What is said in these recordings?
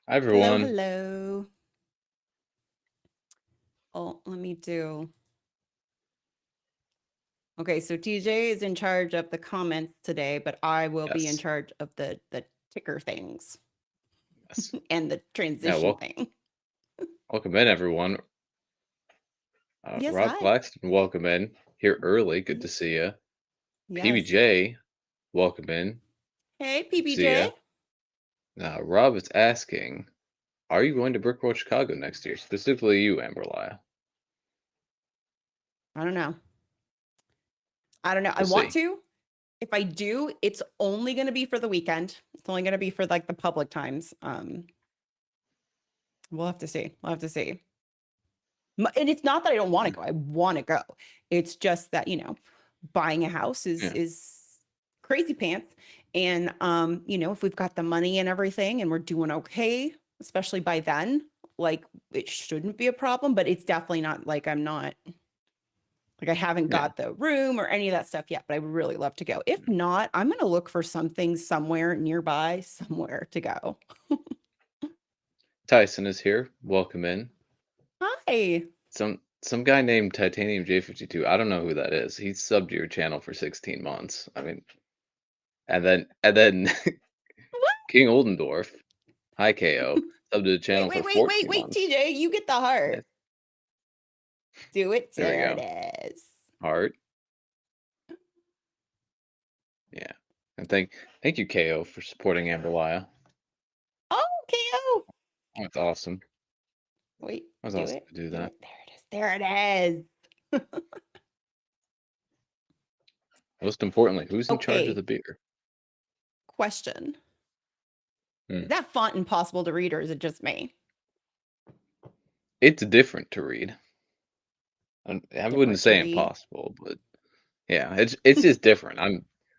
Hi, Hello, everyone. hello. Oh, let me do. Okay, so TJ is in charge of the comments today, but I will be in Yes. charge of the ticker things Yes. and the Yeah, transition thing. welcome in, everyone. Yes, Rob hi. Claxton, welcome in. Here early. Good to Yes. see you. Yes. PBJ, welcome in. Hey, Good to see PBJ. you. Rob is asking, are you going to Brickworld Chicago next year? Specifically you, Amberlya. I don't know. I don't know. I We'll want see. to. If I do, it's only going to be for the weekend. It's only going to be for like the public times. We'll have to see. We'll have to see. And it's not that I don't want to go. I want to go. It's just that, buying a house Yeah. is crazy pants. And if we've got the money and everything and we're doing okay, especially by then, like it shouldn't be a problem, but it's definitely not like I haven't Yeah. got the room or any of that stuff yet, but I would really love to go. If not, I'm going to look for something somewhere nearby, somewhere to go. Tyson is here. Welcome in. Hi. Some guy named Titanium J52. I don't know who that is. He's subbed to your channel for 16 months. I mean, and then What? King Oldendorf. Hi, KO. Subbed to the channel for 14 Wait, months. TJ, you get the heart. Yes. Do it. There we There go. it is. Heart. Yeah. And thank you, KO, for supporting Amberlya. Oh, KO. That's awesome. Wait, That's do awesome it. to do Do that. it. There it is. There it is. Most importantly, who's in charge of Okay, the beer? question. Is Hmm. that font impossible to read or is it just me? It's different to read. I wouldn't Different to say read. impossible, but yeah, it's just different.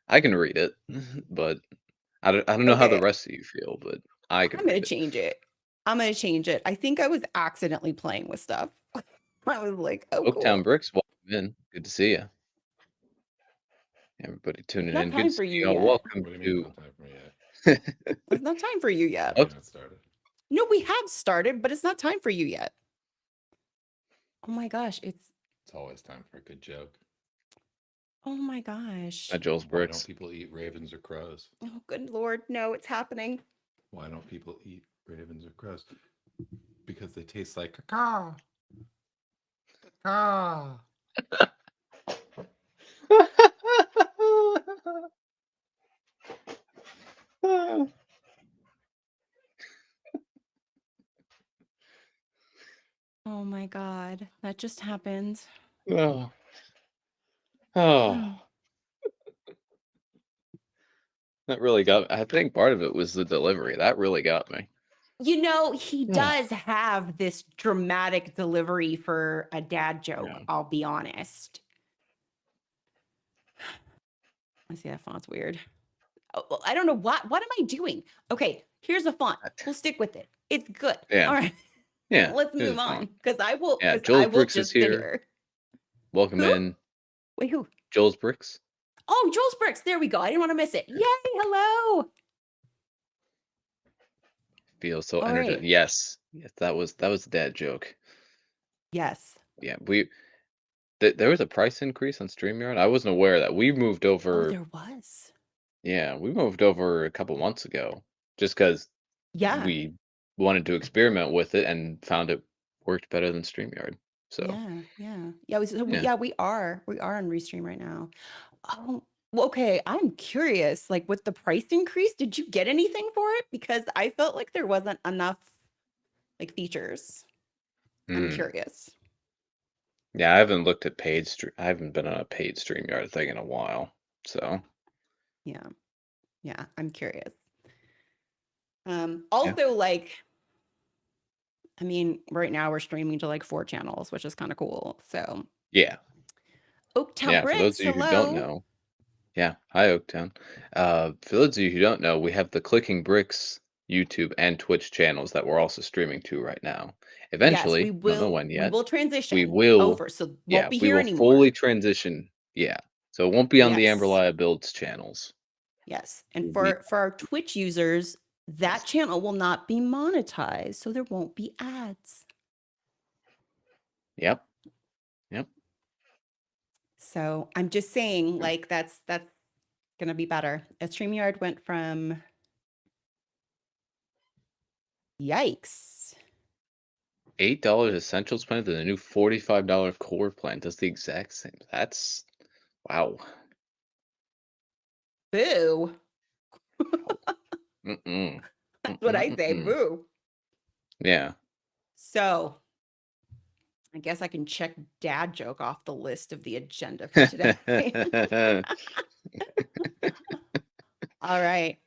I can read it, but I don't know how the Okay, rest of you feel, but I can I'm going read to it. change it. I'm going to change it. I think I was accidentally playing with stuff. I was like, oh, Oaktown cool. Bricks, welcome in. Good to see you. Everybody It's tuning not in. Good time to for see you y'all. yet. Welcome What do you mean to not time for me yet? It's not time for you yet. Have we Oak- not started? No, we have started, but it's not time for you yet. Oh my gosh. It's always time for a good joke. Oh my gosh. Joel's Why don't Bricks. people eat ravens or crows? Oh, good Lord. No, it's happening. Why don't people eat ravens or crows? Because they taste like caca. Caca. Oh my God. That just happened. Oh, oh, Oh. that really got. I think part of it was the delivery. That really got me. He Yeah. does have this dramatic delivery for a dad joke, Yeah. I'll be honest. I see that font's weird. Oh, well, I don't know what am I doing? Okay, here's a font. We'll stick with it. It's good. Yeah. All right. Yeah. Let's It move was on fun. because Yeah. I Joel's will Bricks is just sit here. here. Welcome Who? in, Wait, who? Joel's Bricks. Oh, Joel's Bricks. There we go. I didn't want to miss it. Yay, hello. Feels so All energized. right. Yes. Yes. That was a dad joke. Yes. Yeah. There was a price increase on StreamYard. I wasn't aware that we moved Oh, over. there was. Yeah, we moved over a couple months ago, just because Yeah. we wanted to experiment with it and found it worked better than StreamYard. So Yeah, yeah. Yeah, yeah. we are. We are on Restream right now. Oh, well, okay, I'm curious, like, with the price increase, did you get anything for it? Because I felt like there wasn't enough, like, features. I'm Hmm. curious. Yeah, I haven't looked at I haven't been on a paid StreamYard thing in a while. So Yeah. Yeah, I'm curious. yeah. Also, like, I mean, right now we're streaming to, like, 4 channels, which is kinda cool, so Yeah. Oaktown Yeah. For those Bricks, of you who don't hello. know, yeah. Hi, Oaktown. For those of you who don't know, we have the Clicking Bricks YouTube and Twitch channels that we're also streaming to right now. Yes, Eventually, don't know when we yet, will we transition will, over, so won't yeah, be we here will anymore. fully transition. Yeah. So it won't be on the Yes. Amberlya Builds channels. Yes, and It'll be, for our Twitch users, that channel will not be monetized, so there won't be ads. Yep. Yep. So I'm just saying, Yeah. like, that's gonna be better. A StreamYard went from yikes. $8 essentials plan to the new $45 core plan does the exact same. That's wow. Boo. Mm-mm. That's what I say. Mm-mm-mm-mm. Boo. Yeah. So I guess I can check dad joke off the list of the agenda for today. All right.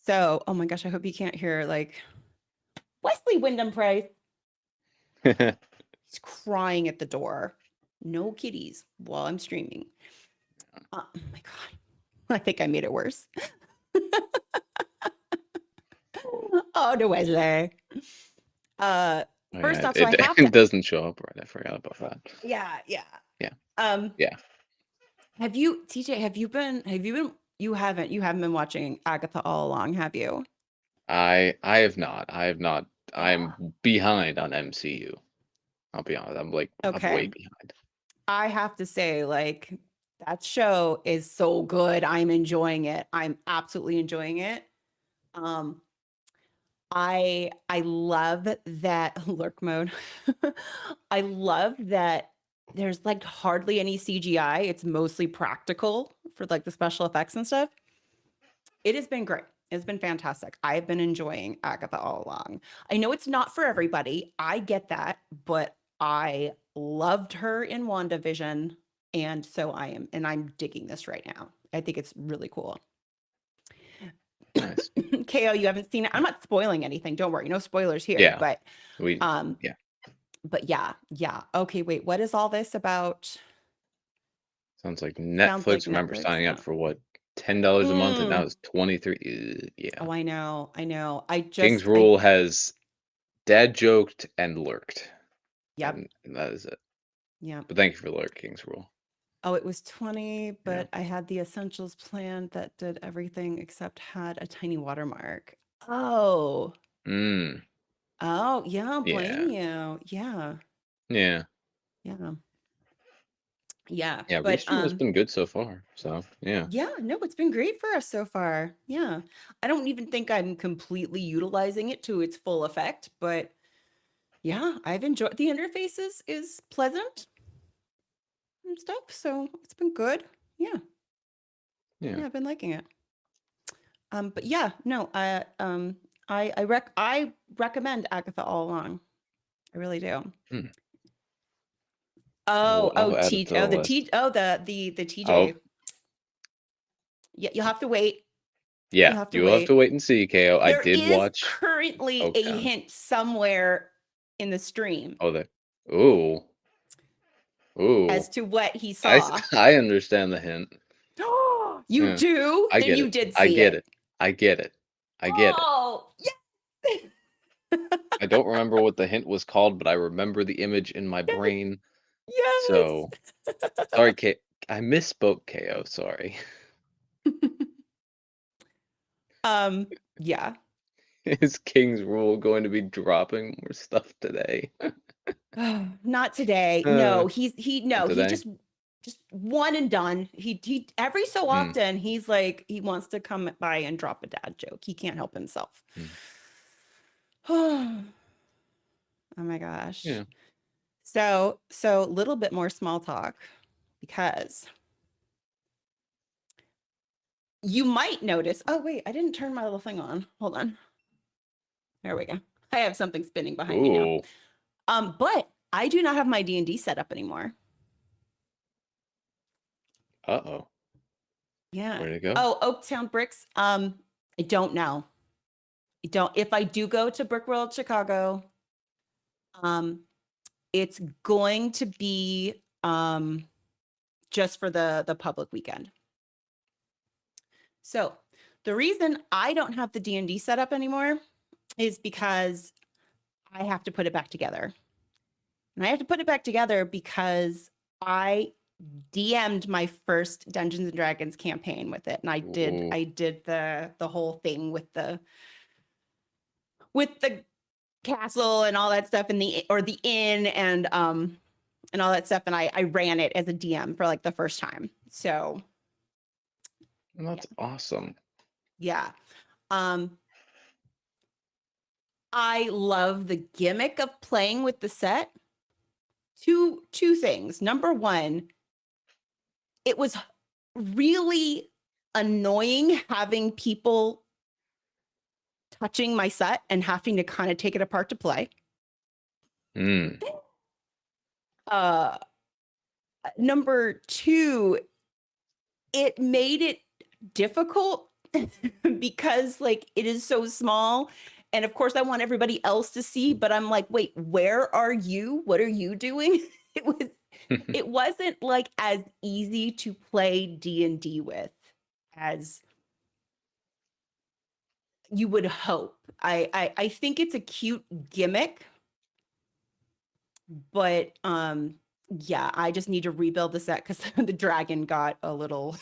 So, oh my gosh, I hope you can't hear like Wesley Wyndham Price. He's crying at the door. No kitties while I'm streaming. Oh my God. I think I made it worse. Oh, no, Wesley. Oh, First yeah, off, so I have to, it doesn't show up right. I forgot about that. yeah. Yeah. Um, Yeah. have you, TJ, you haven't been watching Agatha all along, have you? I have not. I have not. Yeah. I'm behind on MCU. I'll be honest. I'm way Okay. behind. I have to say, like, that show is so good. I'm enjoying it. I'm absolutely enjoying it. Um, I love that lurk mode. I love that there's like hardly any CGI. It's mostly practical for like the special effects and stuff. It has been great. It's been fantastic. I've been enjoying Agatha all along. I know it's not for everybody. I get that, but I loved her in WandaVision, and so I'm digging this right now. I think it's really cool. Nice. KO, you haven't seen it. I'm not spoiling anything. Don't worry. No spoilers here. Yeah. But Yeah. yeah. Okay, wait. What is all this about? Sounds like Sounds like Netflix. Remember Netflix. signing Yeah. up for what, $10 a month, and now Mm. it's 23. Yeah. Oh, I know. King's Rule has dad joked and lurked, Yep. and that is it. Yeah. But thank you for lurk, King's Rule. Oh, it was 20, Yeah. but I had the essentials plan that did everything except had a tiny watermark. Oh. Mm. Oh, yeah, blame Yeah. you. Yeah. Yeah. Yeah. Yeah. Yeah. But Restream has been good so far. So yeah. yeah, no, it's been great for us so far. Yeah. I don't even think I'm completely utilizing it to its full effect, but yeah, I've enjoyed the interface is pleasant and stuff. So it's been good. Yeah. Yeah. Yeah, I've been liking it. But yeah, no, I recommend Agatha all along. I really do. Hmm. Oh, I'll add it to the list. The TJ. Oh, Yeah, you'll have to wait. yeah. You'll have to You will have to wait. wait and see, KO. I There did is watch currently a Oaktown. hint somewhere in the stream Oh, there. Ooh. Ooh. as to what he I, saw. I understand the hint. You Yeah. do? I Then get you it. did I see get it. it. I get it. I get it. Oh, yeah. I don't remember what the hint was called, but I remember the image in my Yes. brain. Yes. So, sorry, I misspoke, KO. Sorry. Yeah. Is King's Rule going to be dropping more stuff today? Not today. Uh, No, he not today? just one and done. He every so Mm, often he's like he wants to come by and drop a dad joke. He can't help himself. mm. Oh my gosh. Yeah. So a little bit more small talk because you might notice. Oh wait, I didn't turn my little thing on. Hold on. There we go. I have something spinning behind me now. Ooh. But I do not have my D&D set up anymore. Uh-oh. Yeah. Where'd it go? Oh, Oaktown Bricks. I don't know. If I do go to Brick World Chicago, it's going to be just for the public weekend. So the reason I don't have the D&D set up anymore is because I have to put it back together. And I have to put it back together because I DM'd my first Dungeons and Dragons campaign with it, and Ooh. I did the whole thing with the castle and all that stuff in the inn and all that stuff, and I ran it as a DM for like the first time. So yeah, That's awesome. yeah. Um, I love the gimmick of playing with the set. Two things. Number one, it was really annoying having people touching my set and having to kind of take it apart to play. Mm. Uh, number two, it made it difficult because like it is so small. And of course I want everybody else to see, but I'm like, wait, where are you? What are you doing? It wasn't like as easy to play D&D with as you would hope. I think it's a cute gimmick, but yeah, I just need to rebuild the set because the dragon got a little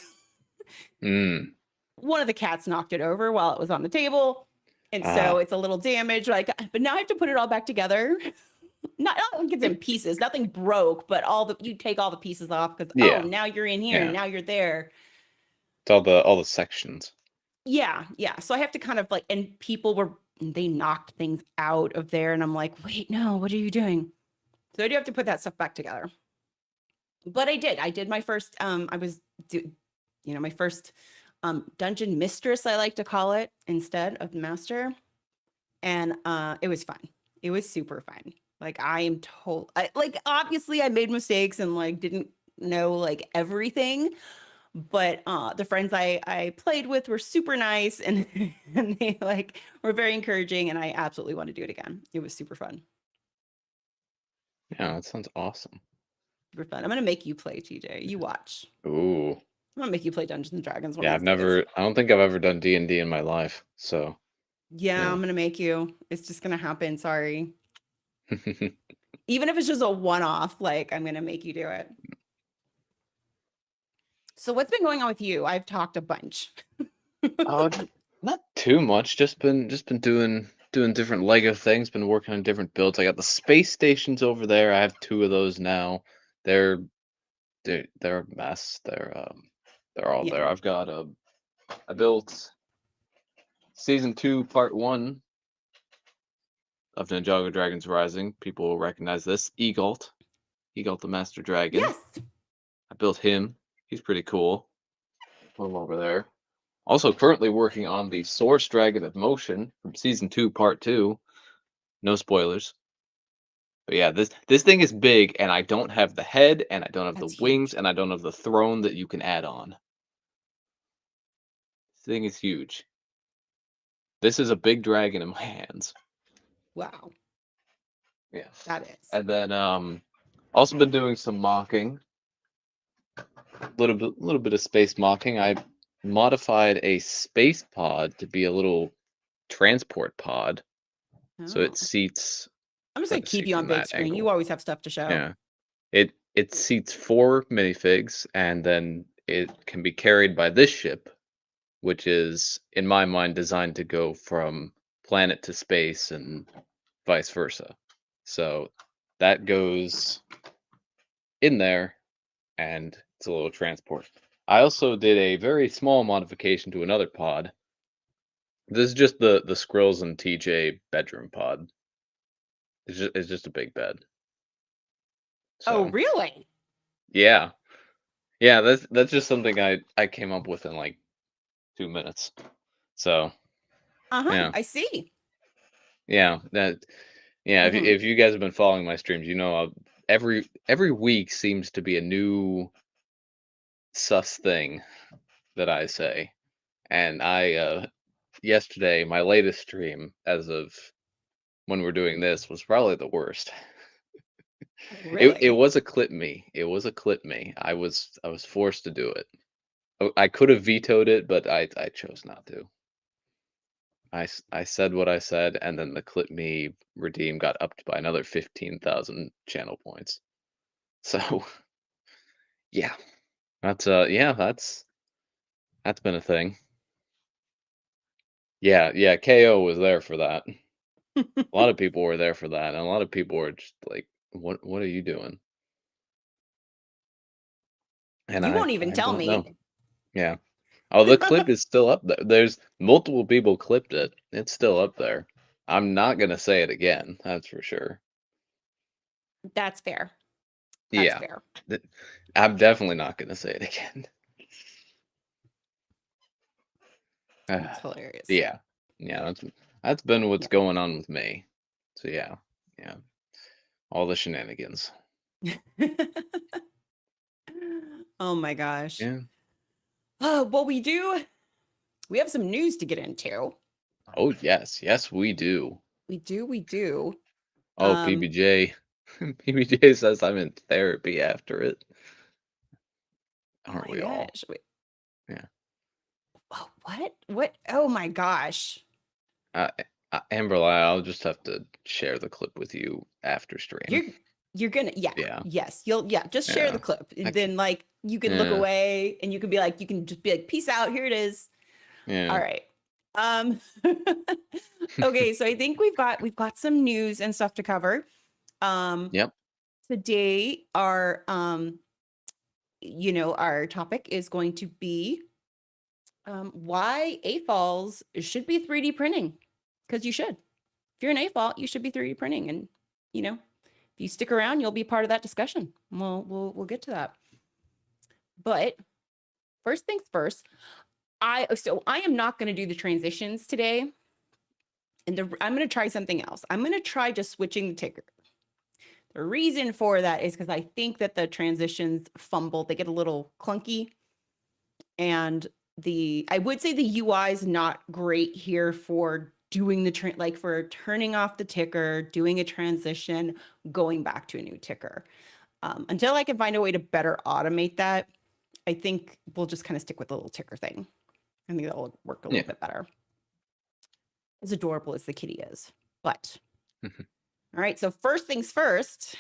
Mm. one of the cats knocked it over while it was on the table. And so Ah. it's a little damaged. Like, but now I have to put it all back together. Not like it's in pieces. Nothing broke, but you take all the pieces off because oh, Yeah. now you're in here and Yeah. now you're there. It's all the sections. Yeah, yeah. So I have to kind of like, and they knocked things out of there, and I'm like, wait, no, what are you doing? So I do have to put that stuff back together. But I did. I did my first. I was, my first dungeon mistress. I like to call it instead of master, and it was fun. It was super fun. Like I am told, like obviously I made mistakes and like didn't know like everything, but the friends I played with were super nice and and they like were very encouraging, and I absolutely want to do it again. It was super fun. Yeah, that sounds awesome. Super fun. I'm gonna make you play, TJ. You watch. Ooh. I'm gonna make you play Dungeons and Dragons one of Yeah, these days. I don't think I've ever done D&D in my life. So, Yeah, yeah. I'm gonna make you. It's just gonna happen. Sorry. Even if it's just a one-off, like I'm gonna make you do it. So what's been going on with you? I've talked a bunch. Oh, not too much. Just been doing different Lego things. Been working on different builds. I got the space stations over there. I have two of those now. They're they're a mess. They're all Yeah. there. I built season 2, part 1 of Ninjago Dragons Rising. People will recognize this. Egalt the Master Dragon. Yes. I built him. He's pretty cool. Put him over there. Also currently working on the Source Dragon of Motion from season 2, part 2. No spoilers. But yeah, this thing is big, and I don't have the head, and I don't have the That's wings, huge. and I don't have the throne that you can add on. This thing is huge. This is a big dragon in my hands. Wow. Yeah. That is. And then also been doing some mocking. Little bit of space mocking. I modified a space pod to be a little transport pod. So Oh. it seats I'm just try gonna to keep see you on from big that screen. You angle. always have stuff to show. Yeah. It seats 4 minifigs, and then it can be carried by this ship, which is, in my mind, designed to go from planet to space and vice versa. So that goes in there, and it's a little transport. I also did a very small modification to another pod. This is just the Skrills and TJ bedroom pod. It's just a big bed. Oh, So really? yeah, yeah, that's just something I came up with in like 2 minutes. So Uh-huh. yeah, I see. yeah, that yeah. Hmm. If you guys have been following my streams, you know every week seems to be a new sus thing that I say, and I yesterday my latest stream as of when we're doing this was probably the worst. It Really? was a clip me. It was a clip me. I was forced to do it. I could have vetoed it, but I chose not to. I said what I said, and then the clip me redeem got upped by another 15,000 channel points. So Yeah. That's yeah, that's been a thing. Yeah, KO was there for that. A lot of people were there for that, and a lot of people were just like, what are you doing?" And You won't even I tell don't know. me. Yeah. Oh, the clip is still up there. There's multiple people clipped it. It's still up there. I'm not gonna say it again, that's for sure. That's fair. That's Yeah. fair. Th I'm definitely not gonna say it again. It's hilarious. Yeah. Yeah, that's been what's Yeah. going on with me. So, yeah. Yeah. All the shenanigans. Oh my gosh. Yeah. Well, we have some news to get into. Oh, yes. Yes, we do. We do. Oh, Um, PBJ. PBJ says I'm in therapy after it. oh Aren't my we all? gosh. Wait, Yeah. oh, what? What? Oh my gosh. Uh, Amber, I'll just have to share the clip with you after stream. You're you're gonna, yeah, Yeah. yes, just share the Yeah. clip. And Okay. then like you can look Yeah. away and you can be like, you can just be like, peace out, here it is. All Yeah. right. Um okay, so I think we've got some news and stuff to cover. Um Yep. Today our topic is going to be why AFOLs should be 3D printing. Because you should. If you're an AFOL, you should be 3D printing. And if you stick around, you'll be part of that discussion. We'll get to that. But first things first, I am not going to do the transitions today. And I'm going to try something else. I'm going to try just switching the ticker. The reason for that is because I think that the transitions fumble. They get a little clunky. And I would say the UI is not great here for doing the for turning off the ticker, doing a transition, going back to a new ticker. Until I can find a way to better automate that, I think we'll just kind of stick with the little ticker thing. I think that'll work a little Yeah. bit better. As adorable as the kitty is. But, all right. So first things first,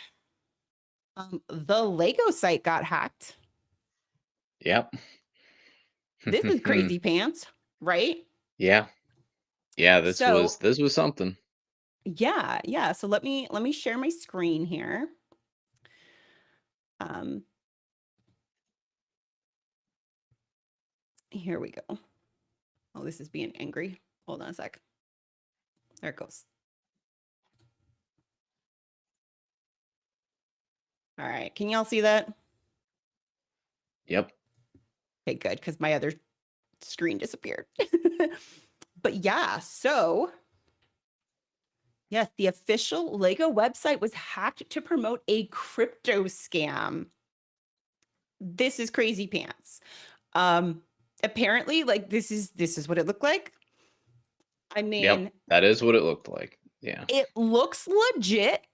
the Lego site got hacked. Yep. This is crazy pants, right? Yeah. Yeah, So this was something. yeah. So let me share my screen here. Here we go. Oh, this is being angry. Hold on a sec. There it goes. All right. Can y'all see that? Yep. Okay, good, because my other screen disappeared. But yeah, so yes, the official Lego website was hacked to promote a crypto scam. This is crazy pants. Apparently, like this is what it looked like. I mean, Yep. That is what it looked like. Yeah. it looks legit.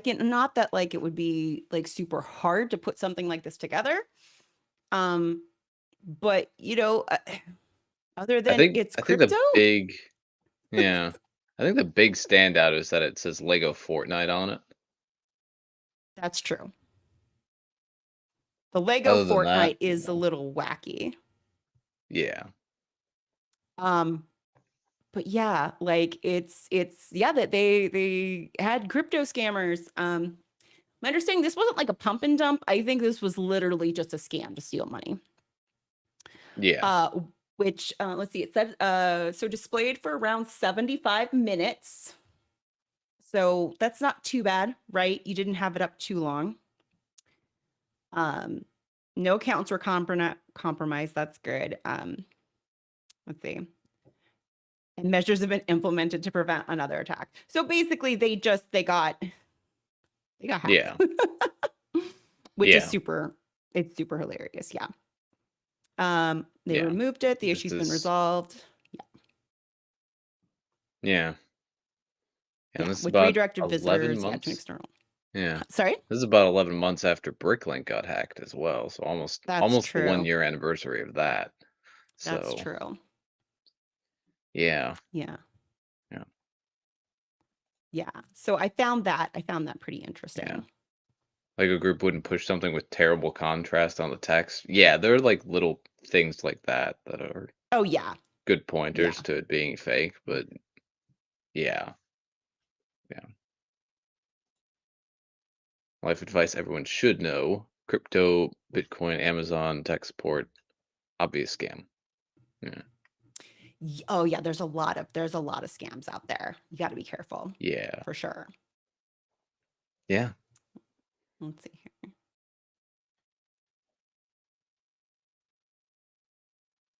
Not that like it would be like super hard to put something like this together. But other than it's I think crypto, the big yeah. I think the big standout is that it says Lego Fortnite on it. that's true. The Lego Other than that, Fortnite is a little wacky. yeah. But yeah, like it's yeah, that they had crypto scammers. My understanding, this wasn't like a pump and dump. I think this was literally just a scam to steal money. Yeah. Which let's see, it said so displayed for around 75 minutes. So that's not too bad, right? You didn't have it up too long. No accounts were compromised. That's good. Let's see. And measures have been implemented to prevent another attack. So basically they got hacked. Yeah. Which is Yeah. it's super hilarious. Yeah. They Yeah. removed it. The This issue's been is resolved. yeah. And Yeah. this is With about redirected 11 visitors, yeah, to an months. external. Yeah. Sorry? This is about 11 months after Bricklink got hacked as well. So That's almost the true. 1 year anniversary of that. That's So, true. yeah. Yeah. Yeah. Yeah. So I found that pretty Yeah. interesting. Lego Group wouldn't push something with terrible contrast on the text. Yeah, there are like little things like that that are Oh yeah. good Yeah. pointers to it being fake, but yeah, yeah. Life advice everyone should know: crypto, Bitcoin, Amazon, tech support, obvious scam. Yeah, Oh yeah, there's a lot of scams out there. You got to be careful yeah, for sure. yeah. Let's see here.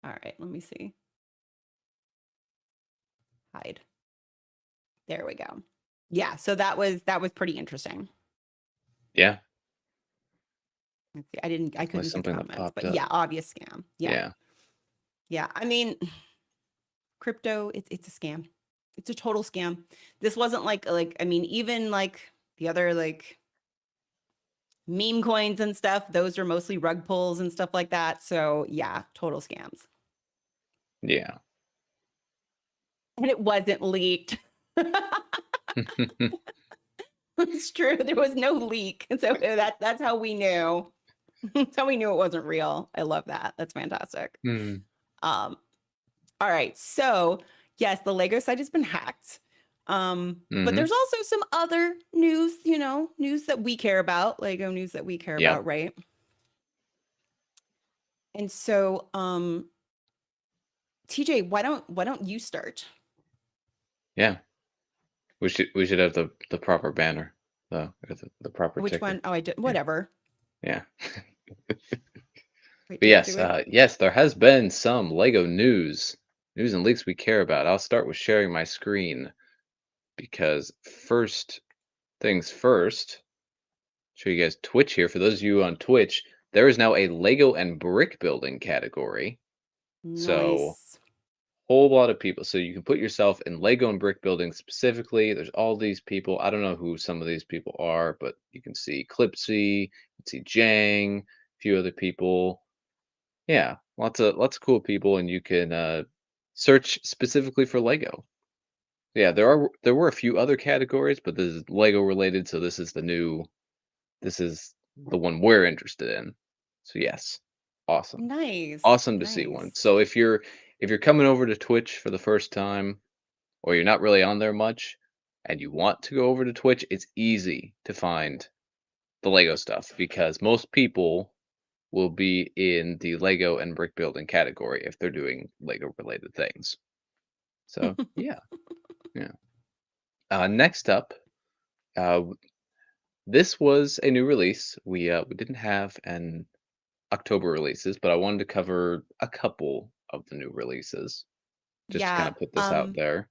All right, let me see. Hide. There we go. Yeah, so that was pretty interesting. Yeah, Let's see. I definitely couldn't see the something that comments, popped but up. yeah, obvious scam. Yeah. Yeah, Yeah. I mean, crypto, it's a scam. It's a total scam. This wasn't like I mean, even like the other like meme coins and stuff, those are mostly rug pulls and stuff like that. So yeah, total scams. yeah. And it wasn't leaked. It's true. There was no leak. So that's how we knew. That's how we knew it wasn't real. I love that. That's fantastic. Hmm. Um, all right. So yes, the Lego site has been hacked. But Mm-hmm. there's also some other news, news that we care about, Lego news that we care Yeah, about, right? And so, TJ, why don't you start? yeah. We should have the proper banner though, or the proper Which one? ticker. Oh, I did. Yeah, Whatever. yeah. Wait, But did I do yes, it? yes, there has been some Lego news and leaks we care about. I'll start with sharing my screen because first things first, show you guys Twitch here. For those of you on Twitch, there is now a Lego and brick building category. So Nice. whole lot of people. So you can put yourself in Lego and brick building specifically. There's all these people. I don't know who some of these people are, but you can see Clipsy, you can see Jang, a few other people. Yeah, lots of cool people, and you can search specifically for Lego. Yeah, there were a few other categories, but this is Lego related, so this is the one we're interested in. So yes, awesome, Nice. awesome to see one. Nice. So if you're coming over to Twitch for the first time, or you're not really on there much, and you want to go over to Twitch, it's easy to find the Lego stuff because most people will be in the Lego and brick building category if they're doing Lego related things. So yeah, yeah. Next up, uh, this was a new release. We didn't have an October releases, but I wanted to cover a couple of the new releases just to kind Yeah. of put this out there.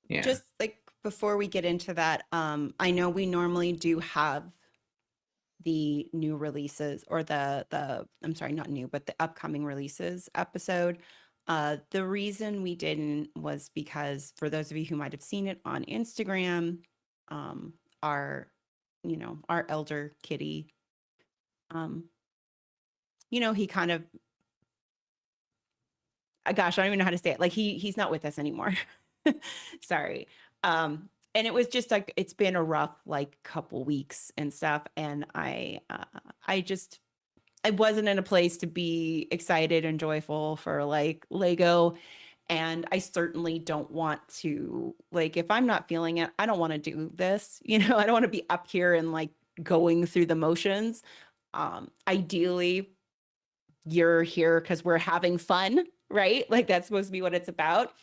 Yeah, Just like before we get into that, I know we normally do have the new releases or the I'm sorry, not new, but the upcoming releases episode. The reason we didn't was because for those of you who might have seen it on Instagram, um, our our elder kitty, um, he kind of gosh, I don't even know how to say it. Like he's not with us anymore. Sorry. And it was just like it's been a rough like couple weeks and stuff, and I wasn't in a place to be excited and joyful for like Lego. And I certainly don't want to, like, if I'm not feeling it, I don't want to do this. I don't want to be up here and like going through the motions. Ideally, you're here because we're having fun, right? Like that's supposed to be what it's about.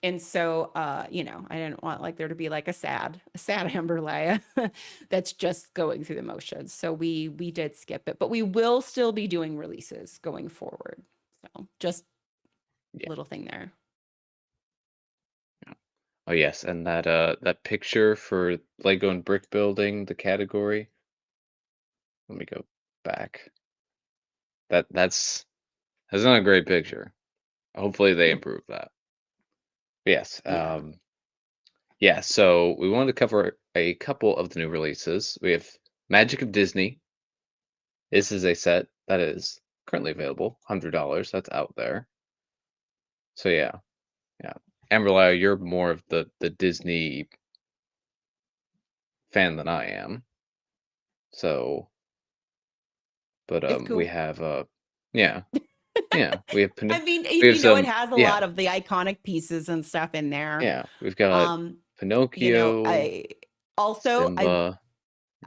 And so, I didn't want like there to be like a sad Amberlaya that's just going through the motions. So we did skip it, but we will still be doing releases going forward. So just yeah. little thing there. Oh yes, and that picture for Lego and brick building, the category. Let me go back. That's not a great picture. Hopefully they improve that. Yes. Yeah. Yeah, so we wanted to cover a couple of the new releases. We have Magic of Disney. This is a set that is currently available, $100. That's out there. So yeah, yeah. Amberlyle, you're more of the Disney fan than I am. So But It's we cool. have yeah, we have I mean, we have it some has a lot of the iconic pieces and stuff in there. we've got Um, Pinocchio, I also Simba.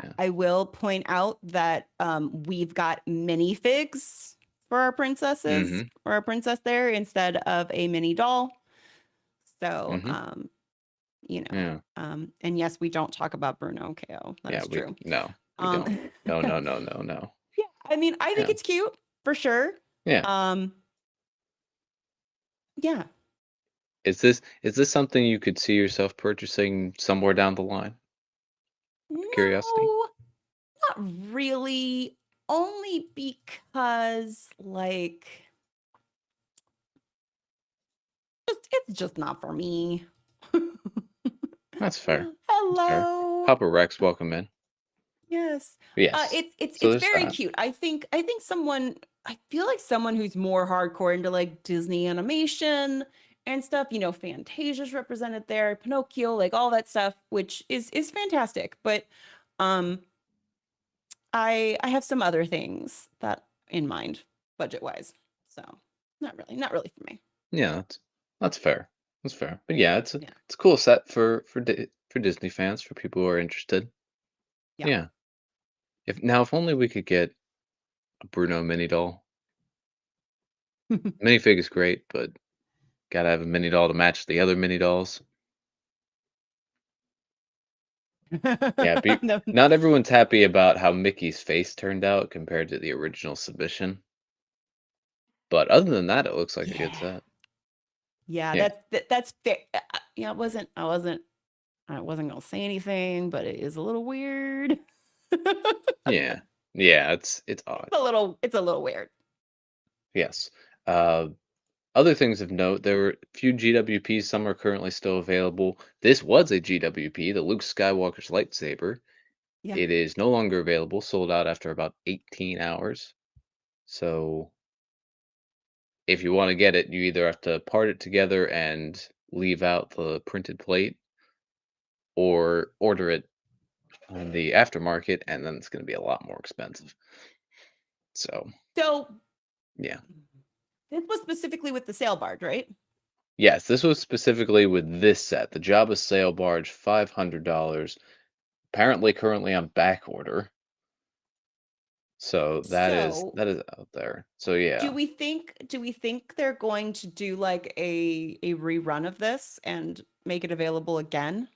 Yeah. I will point out that we've got minifigs for our princesses Mm-hmm. or our princess there instead of a mini doll. So Mm-hmm. Yeah. and yes, we don't talk about Bruno KO. That is true. We don't. No, no, no, no, no. Yeah, I mean, I think Yeah. it's cute for sure. Yeah. Yeah. Is this something you could see yourself purchasing somewhere down the line? Curiosity? No, not really. Only because like it's just not for me. That's fair. That's fair. Hello. Papa Rex, welcome in. Yes. Yes. So It's there's very that. cute. I think someone I feel like someone who's more hardcore into like Disney animation and stuff, Fantasia's represented there, Pinocchio, like all that stuff, which is fantastic. But um I have some other things that in mind budget-wise. So, not really for me. Yeah, that's fair. That's fair. But yeah, Yeah. it's a cool set for Disney fans, for people who are interested. Yeah. Yeah. If only we could get a Bruno mini doll. Minifig is great, but gotta have a mini doll to match the other mini dolls. Yeah, No. not everyone's happy about how Mickey's face turned out compared to the original submission. But other than that, it looks like a good Yeah. set. Yeah, Yeah. that's fair. Yeah, I wasn't gonna say anything, but it is a little weird. Yeah. Yeah, it's odd. It's a little weird. Yes. Uh, Other things of note, there were a few GWPs, some are currently still available. This was a GWP, the Luke Skywalker's lightsaber. Yeah. It is no longer available, sold out after about 18 hours. So if you want to get it, you either have to part it together and leave out the printed plate or order it on the aftermarket, and then it's going to be a lot more expensive. So, So yeah. this was specifically with the sail barge, right? Yes, this was specifically with this set, the Jabba Sail Barge, $500. Apparently currently on back order. So So that is out there. So yeah. do we think they're going to do like a rerun of this and make it available again?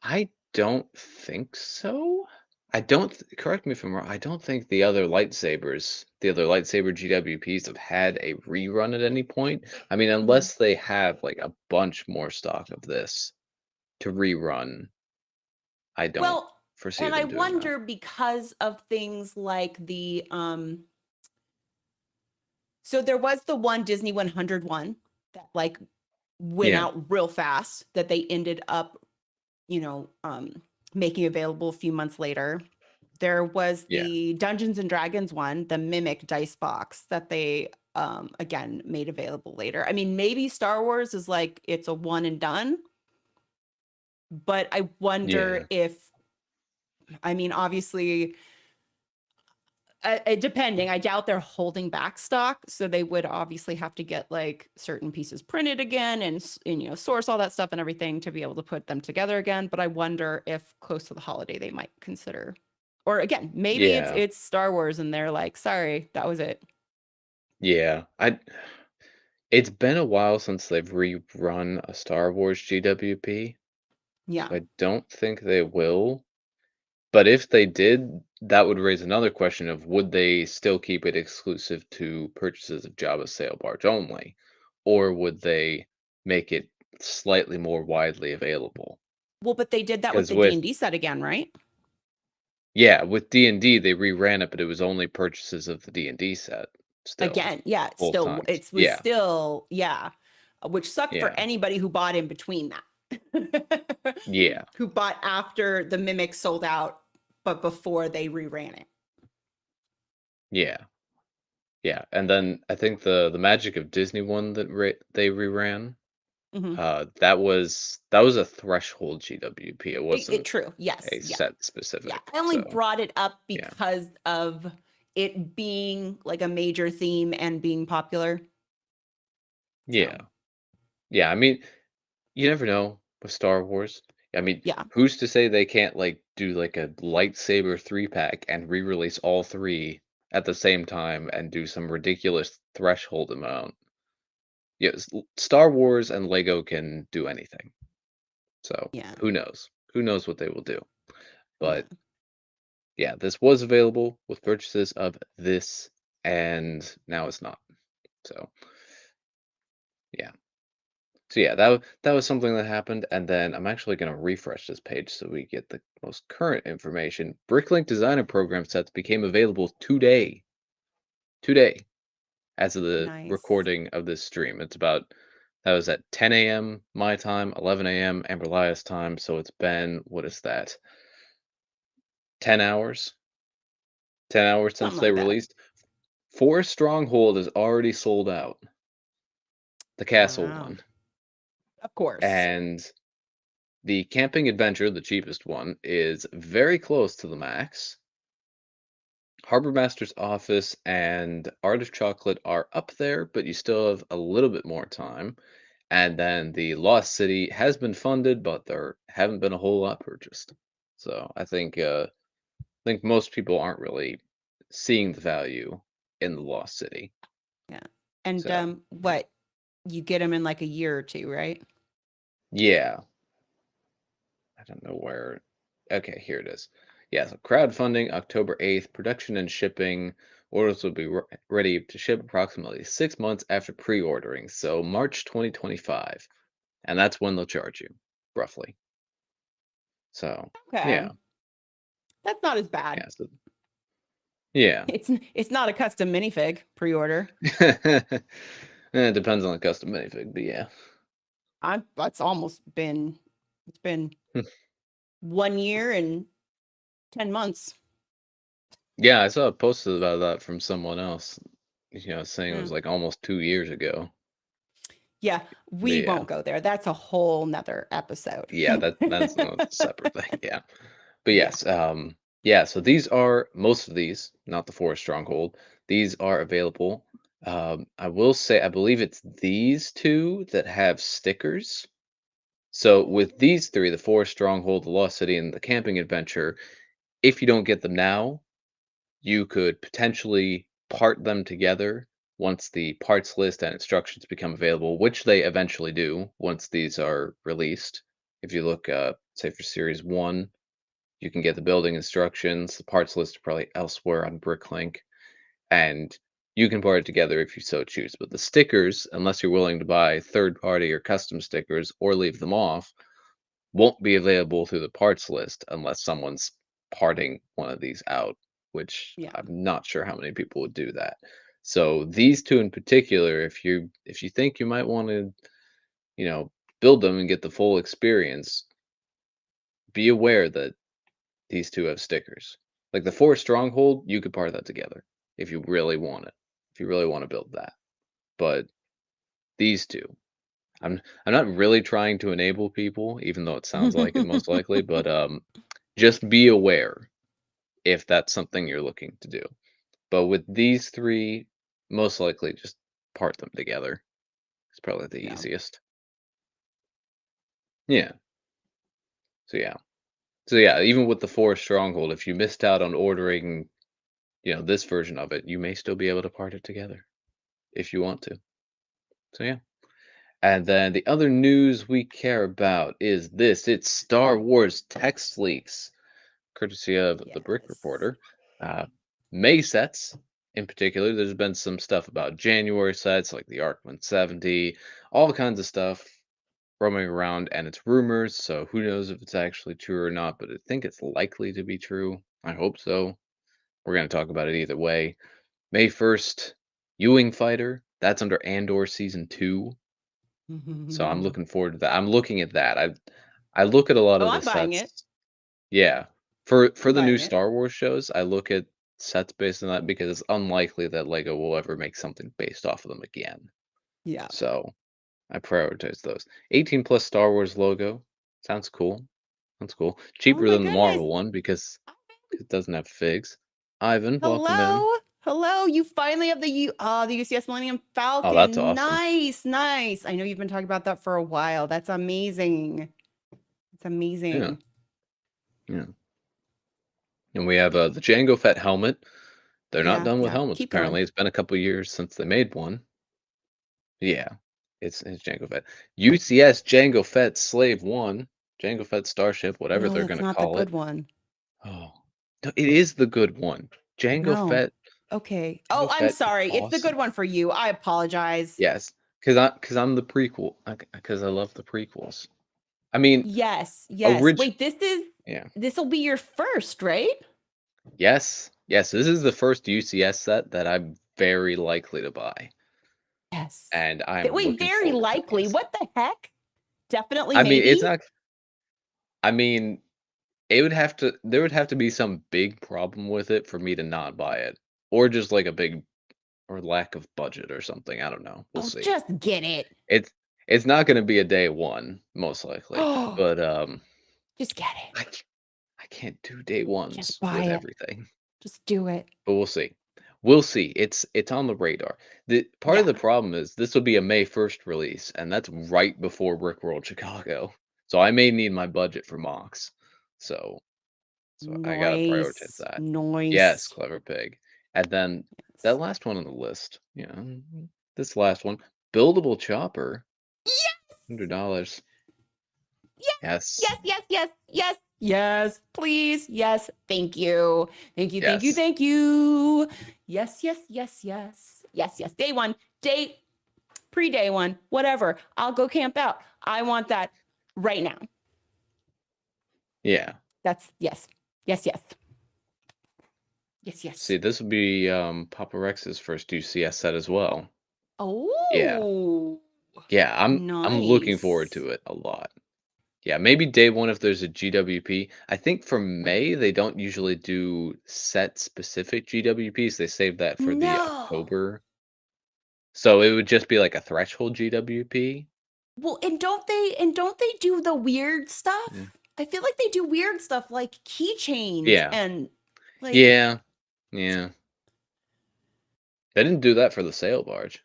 I don't think so. I don't correct me if I'm wrong. I don't think the other lightsaber GWPs have had a rerun at any point. I mean, Mhm. unless they have like a bunch more stock of this to rerun, I don't Well, foresee and I them doing that. wonder because of things like so there was the one Disney 101 that like went Yeah. out real fast that they ended up, making available a few months later. There was Yeah. the Dungeons and Dragons one, the Mimic dice box that they again made available later. I mean, maybe Star Wars is like it's a one and done, but I wonder Yeah. if I mean, obviously depending, I doubt they're holding back stock, so they would obviously have to get like certain pieces printed again and source all that stuff and everything to be able to put them together again. But I wonder if close to the holiday they might consider, or again, maybe Yeah. it's Star Wars and they're like, sorry, that was it. Yeah. It's been a while since they've rerun a Star Wars GWP, Yeah. so I don't think they will. But if they did, that would raise another question of would they still keep it exclusive to purchases of Jabba's Sail Barge only, or would they make it slightly more widely available? Well, but they did that with Because the with D&D set again, right? with D&D they reran it, but it was only purchases of the D&D set still Again, yeah, it's both still times. it was Yeah, still yeah, which sucked for yeah, anybody who bought in between that. yeah, Who bought after the Mimic sold out, but before they reran it. yeah. Yeah, and then I think the Magic of Disney one that they reran, Mhm. That was a threshold GWP. It It wasn't true. Yes. a Yeah. set Yeah. specific. I only So brought it up yeah, because of it being like a major theme and being popular. yeah, So, yeah. I mean, you never know with Star Wars. I mean, yeah. who's to say they can't like do like a lightsaber 3-pack and re-release all three at the same time and do some ridiculous threshold amount? Yes, Star Wars and Lego can do anything. So Yeah. who knows? Who knows what they will do? Yeah. But yeah, this was available with purchases of this, and now it's not. So yeah. So yeah, that was something that happened, and then I'm actually going to refresh this page so we get the most current information. Bricklink Designer Program sets became available today, as of the Nice. recording of this stream. That was at 10 a.m. my time, 11 a.m. Amberlia's time. So it's been, what is that? 10 hours? 10 hours since Something they like that. released. Forest Stronghold is already sold out. The castle Wow. one. Of course. And the camping adventure, the cheapest one, is very close to the max. Harbor Master's Office and Art of Chocolate are up there, but you still have a little bit more time. And then the Lost City has been funded, but there haven't been a whole lot purchased. So I think most people aren't really seeing the value in the Lost City. Yeah. And So yeah. what you get them in like a year or two, right? Yeah. I don't know where. Okay, here it is. Yeah, so crowdfunding October 8th, production and shipping. Orders will be ready to ship approximately 6 months after pre ordering. So March 2025. And that's when they'll charge you, roughly. So, Okay. yeah. That's not as bad. Yeah. So, yeah. It's not a custom minifig pre-order. It depends on the custom minifig, but yeah. That's almost been it's been 1 year and 10 months. Yeah, I saw a post about that from someone else, saying it Yeah. was like almost 2 years ago. Yeah, But we yeah. won't go there. That's a whole nother episode. Yeah, that's a separate thing. Yeah. But Yeah. yes, yeah, so these are most of these, not the Forest Stronghold. These are available. I will say I believe it's these two that have stickers. So with these three, the Forest Stronghold, the Lost City, and the Camping Adventure, if you don't get them now, you could potentially part them together once the parts list and instructions become available, which they eventually do once these are released. If you look, say for Series 1, you can get the building instructions, the parts list are probably elsewhere on Bricklink, and you can part it together if you so choose. But the stickers, unless you're willing to buy third party or custom stickers or leave them off, won't be available through the parts list unless someone's parting one of these out, which Yeah. I'm not sure how many people would do that. So these two in particular, if you think you might want to, you know, build them and get the full experience, be aware that these two have stickers. Like the Forest Stronghold, you could part that together if you really want it. If you really want to build that. But these two, I'm not really trying to enable people, even though it sounds like it most likely, but just be aware if that's something you're looking to do. But with these three, most likely just part them together. It's probably the Yeah. easiest. Yeah. So yeah. So yeah, even with the Forest Stronghold, if you missed out on ordering, this version of it, you may still be able to part it together if you want to. So yeah. And then the other news we care about is this. It's Star Wars text leaks, courtesy of the Brick Yes. Reporter. Uh, May sets, in particular, there's been some stuff about January sets, like the Arc 170, all kinds of stuff roaming around, and it's rumors, so who knows if it's actually true or not, but I think it's likely to be true. I hope so. We're going to talk about it either way. May 1st, Ewing Fighter. That's under Andor Season 2. So I'm Oh, looking forward to that. I'm looking at that. I look at a lot of the I'm buying it. sets. Yeah. For I'm the new buying it. Star Wars shows, I look at sets based on that because it's unlikely that Lego will ever make something based off of them again. Yeah. So I prioritize those. 18 plus Star Wars logo. Sounds cool. Sounds cool. Oh Cheaper my than the goodness. Marvel one because it doesn't have figs. Ivan, welcome in. Hello. Hello. You finally have the UCS Millennium Oh, that's Falcon. awesome. Nice, nice. I know you've been talking about that for a while. That's amazing. It's amazing. Yeah. And we have the Jango Fett helmet. They're not Yeah, done with yeah. helmets, Keep going. apparently. It's been a couple years since they made one. Yeah. It's Jango Fett. UCS Jango Fett Slave 1. Jango Fett Starship, whatever No, they're that's gonna not the call it. good one. Oh. No, it is the good one. Jango No. Fett Okay. Oh, Jango I'm Fett is sorry. It's the good awesome. one for you. I apologize. Yes, because I'm the prequel. Because I love the prequels. I mean, Yes, yes. orig Wait, yeah. this will be your first, right? Yes. Yes, this is the first UCS set that I'm very likely to buy, Yes. and I'm Wait, looking very forward to playing likely. this. What the heck? Definitely, I mean, it's maybe? not I mean, it would have to there would have to be some big problem with it for me to not buy it, or just, like, a big or lack of budget or something, I don't know, we'll Oh, see. just get it. It's it's not gonna be a day one, most likely, Oh, but, just get it. I c I can't do day Just ones buy with it. everything, Just do it. but we'll see. We'll see, it's on the radar. The part of Yeah. the problem is this will be a May 1st release, and that's right before Rickworld Chicago, so I may need my budget for mocks, so I gotta prioritize Nice. that. Yes, Nice. clever pig. And then that Yes. last one on the list, this last one, buildable chopper, $100. Yes. Yes, Yes, yes, yes, yes, yes, please. Yes. Thank you. Thank you. Thank you. yes, Thank you. Yes, yes, yes, yes. Yes, yes. Day one, pre-day one, whatever. I'll go camp out. I want that right now. yeah. That's yes. Yes, yes. Yes, yes. See, this would be Papa Rex's first UCS set as well. Yeah, Oh, yeah. I'm looking forward nice. to it a lot. Yeah, maybe day one if there's a GWP. I think for May they don't usually do set specific GWPs. They save that for the No. October. So it would just be like a threshold GWP. Well, and don't they do the weird Yeah. stuff? I feel like they do weird stuff like keychains Yeah. and like Yeah. Yeah. They didn't do that for the sail barge.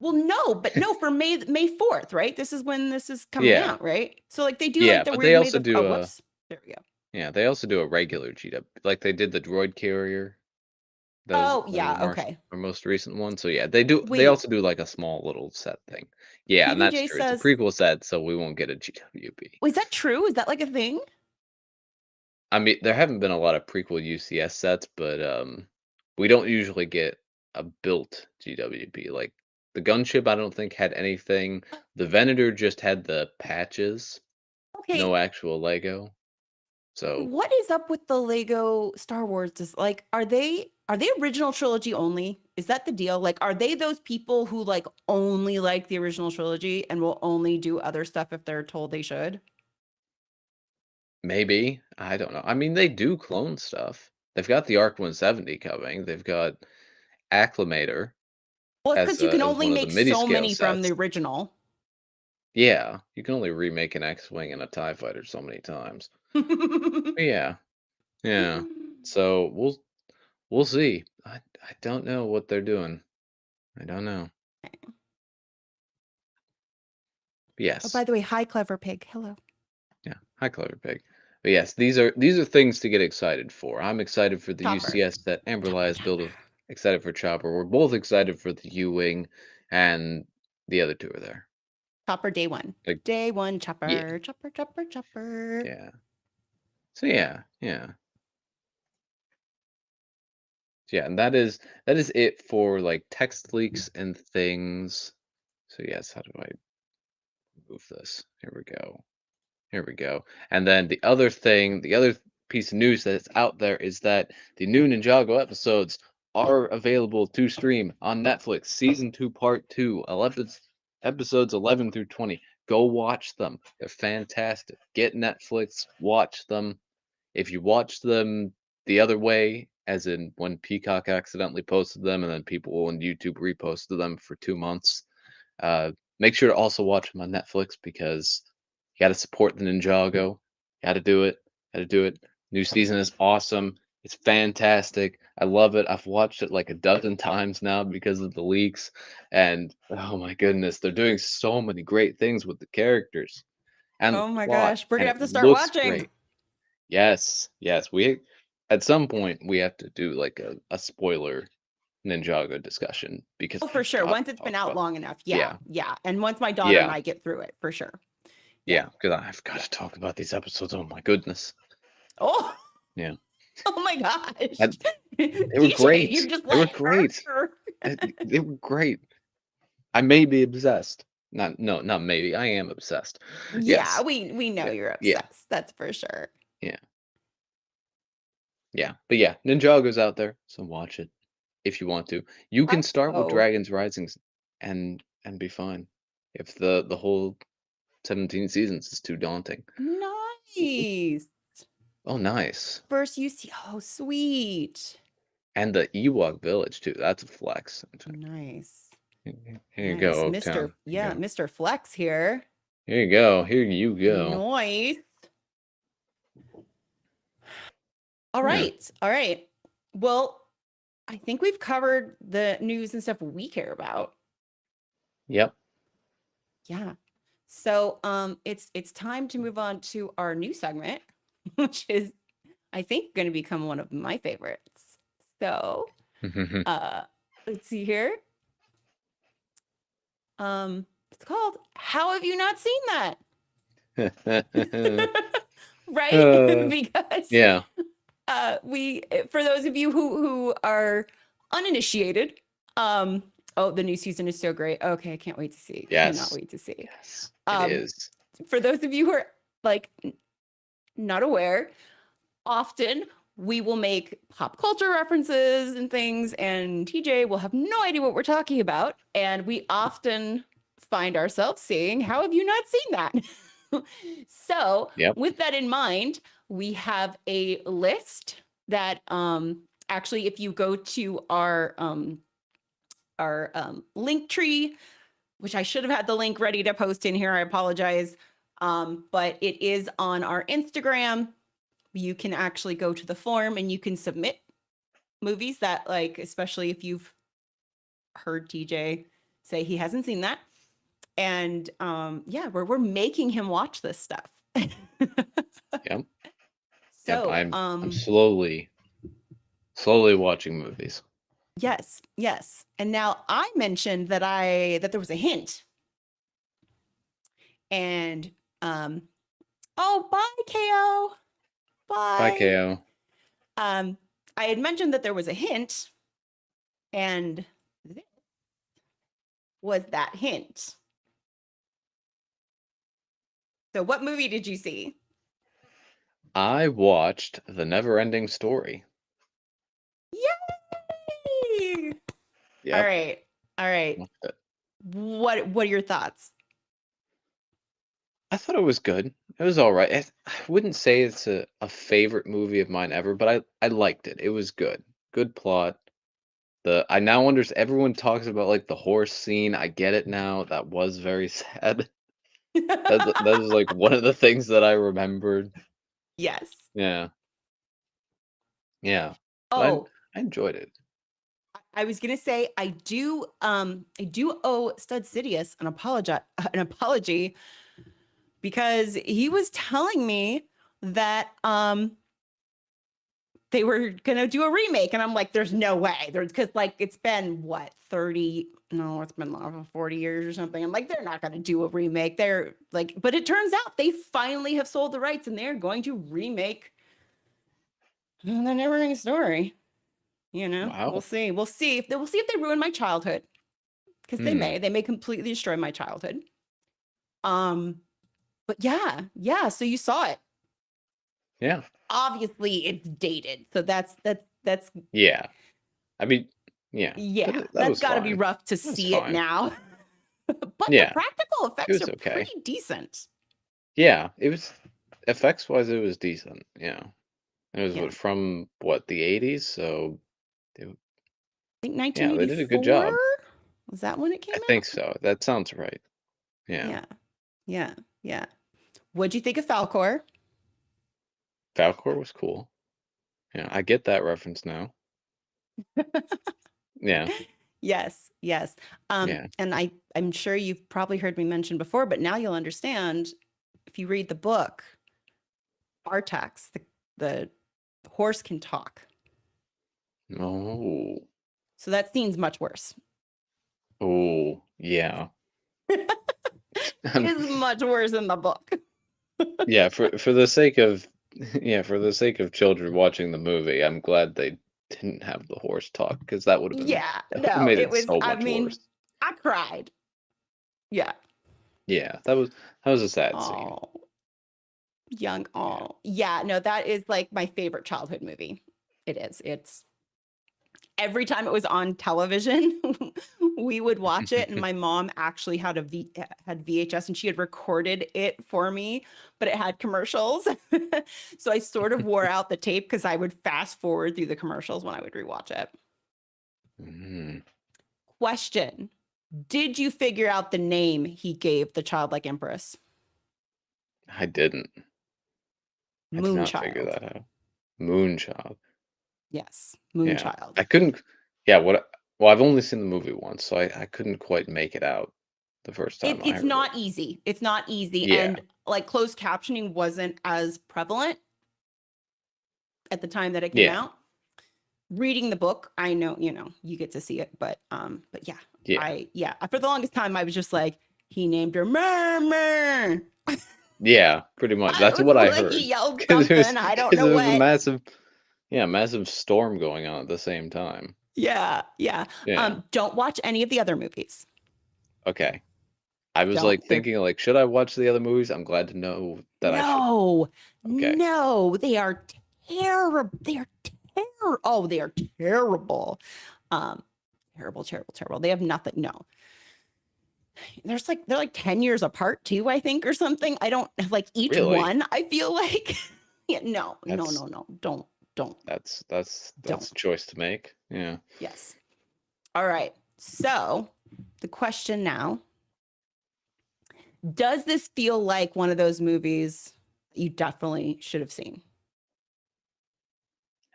well, no, but no, for May 4th, right? This is when this is coming Yeah. out, right? So like they do like Yeah, the but they weird May also the do a whoops. There we go. yeah, they also do a regular GW like they did the droid carrier. Oh, That was yeah, okay. our most recent one. So yeah, they Wait, also do like a small little set thing. Yeah, and that's PBJ true. It's a says, prequel set, so we won't get a GWP. "Was that true? Is that like a thing?" I mean, there haven't been a lot of prequel UCS sets, but we don't usually get a built GWP. Like the gunship, I don't think had anything. The Venator just had the patches, no Okay, actual Lego. So what is up with the Lego Star Wars? Like, are they original trilogy only? Is that the deal? Like, are they those people who like only like the original trilogy and will only do other stuff if they're told they should? maybe I don't know. I mean, they do clone stuff. They've got the Arc 170 coming. They've got Acclimator Well, it's because you can as only one of the make midi so scale many from the sets. original. Yeah, you can only remake an X-wing and a Tie Fighter so many times. But yeah, yeah. So we'll see. I don't know what they're doing. I don't know. Oh, Yes. by the way, hi, clever pig. Hello. Yeah. Hi, Clever Pig. But yes, these are things to get excited for. I'm excited for the Chopper. UCS that Amber Chopper, Lies build. chopper. Excited for Chopper. We're both excited for the U-wing, and the other two are there. Chopper day one. Like Day one, yeah, chopper, chopper, chopper, chopper. yeah. So yeah, yeah. Yeah, and that is it for like text leaks and things. So yes, how do I move this? Here we go. Here we go. And then the other piece of news that's out there is that the new Ninjago episodes are available to stream on Netflix. Season 2, Part 2, 11 episodes 11 through 20. Go watch them. They're fantastic. Get Netflix, watch them. If you watch them the other way, as in when Peacock accidentally posted them and then people on YouTube reposted them for 2 months, make sure to also watch them on Netflix because you got to support the Ninjago. Got to do it. Got to do it. New season is awesome. It's fantastic. I love it. I've watched it like a dozen times now because of the leaks, and oh my goodness, they're doing so many great things with the characters and the Oh my plot, gosh, we're and gonna it have to start looks watching. great. Yes, yes. We at some point we have to do like a spoiler Ninjago discussion because Oh, for I've sure. got Once to it's talk been out about. long enough. Yeah, Yeah, yeah. And once my daughter and yeah, I get through it, for sure. Yeah, yeah. Because I've got yeah. to talk about these episodes. Oh my goodness. Oh, Yeah, oh my gosh. and they were DJ, you're great. just They were like, great. "Arr." They were great. I may be obsessed. Not no, not maybe. I am obsessed. Yeah, Yes. we know Yeah. you're Yeah. obsessed. That's for sure. Yeah. Yeah. But yeah, Ninjago's out there, so watch it if you want to. You can start with Oh, Dragons Risings and be fine. If the whole 17 seasons is too daunting. nice. Oh, nice. First you see, oh, sweet. And the Ewok Village too. That's a flex. Nice. Here you Nice. go, Mr. Oaktown. Here you Yeah, go. Mr. Flex here. Here you go. Here you go. Nice. All Yeah. right. All right. Well, I think we've covered the news and stuff we care about. Yep. Yeah. So it's time to move on to our new segment, which is I think going to become one of my favorites. So let's see here. It's called How Have You Not Seen That? Right? Because yeah. we for those of you who are uninitiated, oh, the new season is so great. Okay, I can't wait to see. Cannot Yes. wait to see. Yes. It is. For those of you who are like not aware, often we will make pop culture references and things, and TJ will have no idea what we're talking about. And we often find ourselves saying, how have you not seen that? So Yep. with that in mind, we have a list that actually, if you go to our link tree, which I should have had the link ready to post in here, I apologize. But it is on our Instagram. You can actually go to the form and you can submit movies that, like, especially if you've heard TJ say he hasn't seen that. And yeah, we're making him watch this stuff. Yep. Yep. So I'm slowly watching movies. yes, yes. And now I mentioned that there was a hint. And oh, bye, KO. Bye, Bye. KO. I had mentioned that there was a hint, and this was that hint. So what movie did you see? I watched The Never-Ending Story. Yay! Yep. All right. All right. What are your thoughts? I thought it was good. It was all right. I wouldn't say it's a favorite movie of mine ever, but I liked it. It was good. Good plot. I now understand. Everyone talks about like the horse scene. I get it now. That was very sad. That is like one of the things that I remembered. Yes. Yeah. Yeah. But Oh, I enjoyed it. I was gonna say I do owe Stud Sidious an apology because he was telling me that they were gonna do a remake, and I'm like, there's no way. Because like it's been what 30? No, it's been over 40 years or something. I'm like, they're not gonna do a remake. They're like, but it turns out they finally have sold the rights, and they're going to remake The Neverending Story. You know, Wow. we'll see. We'll see if they ruin my childhood, because they may completely destroy my childhood. But yeah. So you saw it. Yeah. Obviously, it's dated, so that's Yeah. I mean, yeah. yeah. That That's was got to be fine. rough to was see it fine. now. But Yeah. the practical effects was are okay. pretty decent. Yeah. It was effects wise. It was decent. Yeah. It was Yeah. from the 80s, so I think yeah, they did a good 1984. job. Was that when it came I out? think so. That sounds right. Yeah. Yeah. What'd you think of Falcor? Falcor was cool. Yeah, I get that reference now. Yeah, Yes. yeah. And I'm sure you've probably heard me mention before, but now you'll understand if you read the book, Artax, the horse can talk. Oh, So that scene's much worse. oh, yeah. It is much worse in the book. Yeah, for the sake of yeah, for the sake of children watching the movie, I'm glad they didn't have the horse talk because that would have been Yeah, that would have no, made it it was, so I much mean, worse. I cried. Yeah. Yeah, that was a sad scene. Oh, young. Yeah. Oh, yeah. No, that is like my favorite childhood movie. It is. It's every time it was on television, we would watch it. And my mom actually had had VHS and she had recorded it for me, but it had commercials. So I sort of wore out the tape because I would fast forward through the commercials when I would rewatch it. Mm, Question. Did you figure out the name he gave the childlike empress? I didn't. I did not figure Moonchild. that out. Moonchild. Yes, Yeah. Moonchild. I couldn't yeah, well, I've only seen the movie once, so I couldn't quite make it out the first time I It's heard it. not easy. It's not easy. Yeah. And like closed captioning wasn't as prevalent at the time that it came Yeah. out. Reading the book, I know, you get to see it, but yeah, Yeah. for the longest time I was just like, he named her Murmur. Yeah, pretty much. I That's was what I like, heard. he yelled 'Cause it was something. I don't 'cause know there was a what. massive storm going on at the same time. Yeah. Yeah. Don't watch any of the other movies. Okay. I was, Don't. like, They're thinking, like, should I watch the other movies? I'm glad to know that I should. no, Okay. no, they are terrible. They are terrible. Oh, they are terrible. Terrible. They have nothing. No. They're like 10 years apart too, I think, or something. I don't like each Really? one, I feel like. Yeah, no. That's Don't. that's Don't. a choice to make. Yeah. Yes. All right. So the question now, does this feel like one of those movies you definitely should have seen?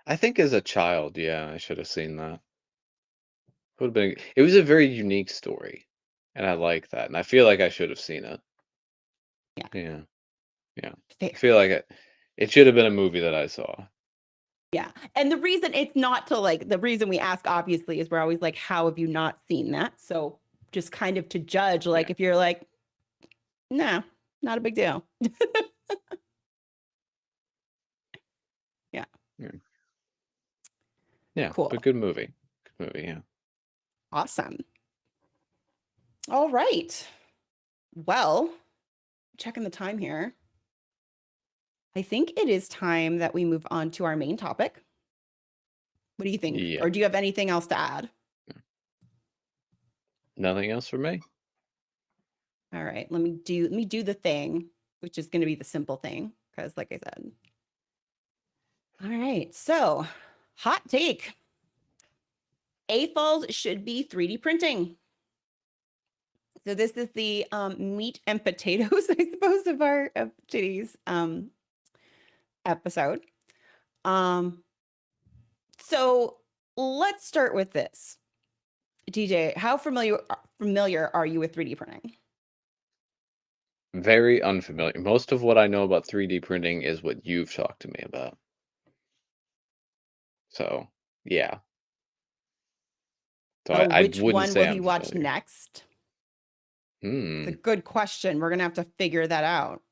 I think as a child, yeah, I should have seen that. It was a very unique story, and I like that, and I feel like I should have seen it. Yeah. Yeah. Yeah. I Fair. feel like it should have been a movie that I saw. Yeah. And the reason it's not to like, the reason we ask obviously is we're always like, how have you not seen that? So just kind of to judge, like Yeah. if you're like, no, not a big deal. Yeah. Yeah. Yeah, Cool. but good movie. Good movie, yeah. Awesome. All right. Well, checking the time here. I think it is time that we move on to our main topic. What do you think? Yeah. Or do you have anything else to add? Nothing else for me? All right. Let me do the thing, which is going to be the simple thing, because like I said. All right. So, hot take. AFOLs should be 3D printing. So this is the meat and potatoes, I suppose, of today's episode. So let's start with this. DJ, how familiar are you with 3D printing? Very unfamiliar. Most of what I know about 3D printing is what you've talked to me about. So, yeah. So I Which wouldn't one say will I'm you watch familiar. next? It's Hmm. a good question. We're gonna have to figure that out.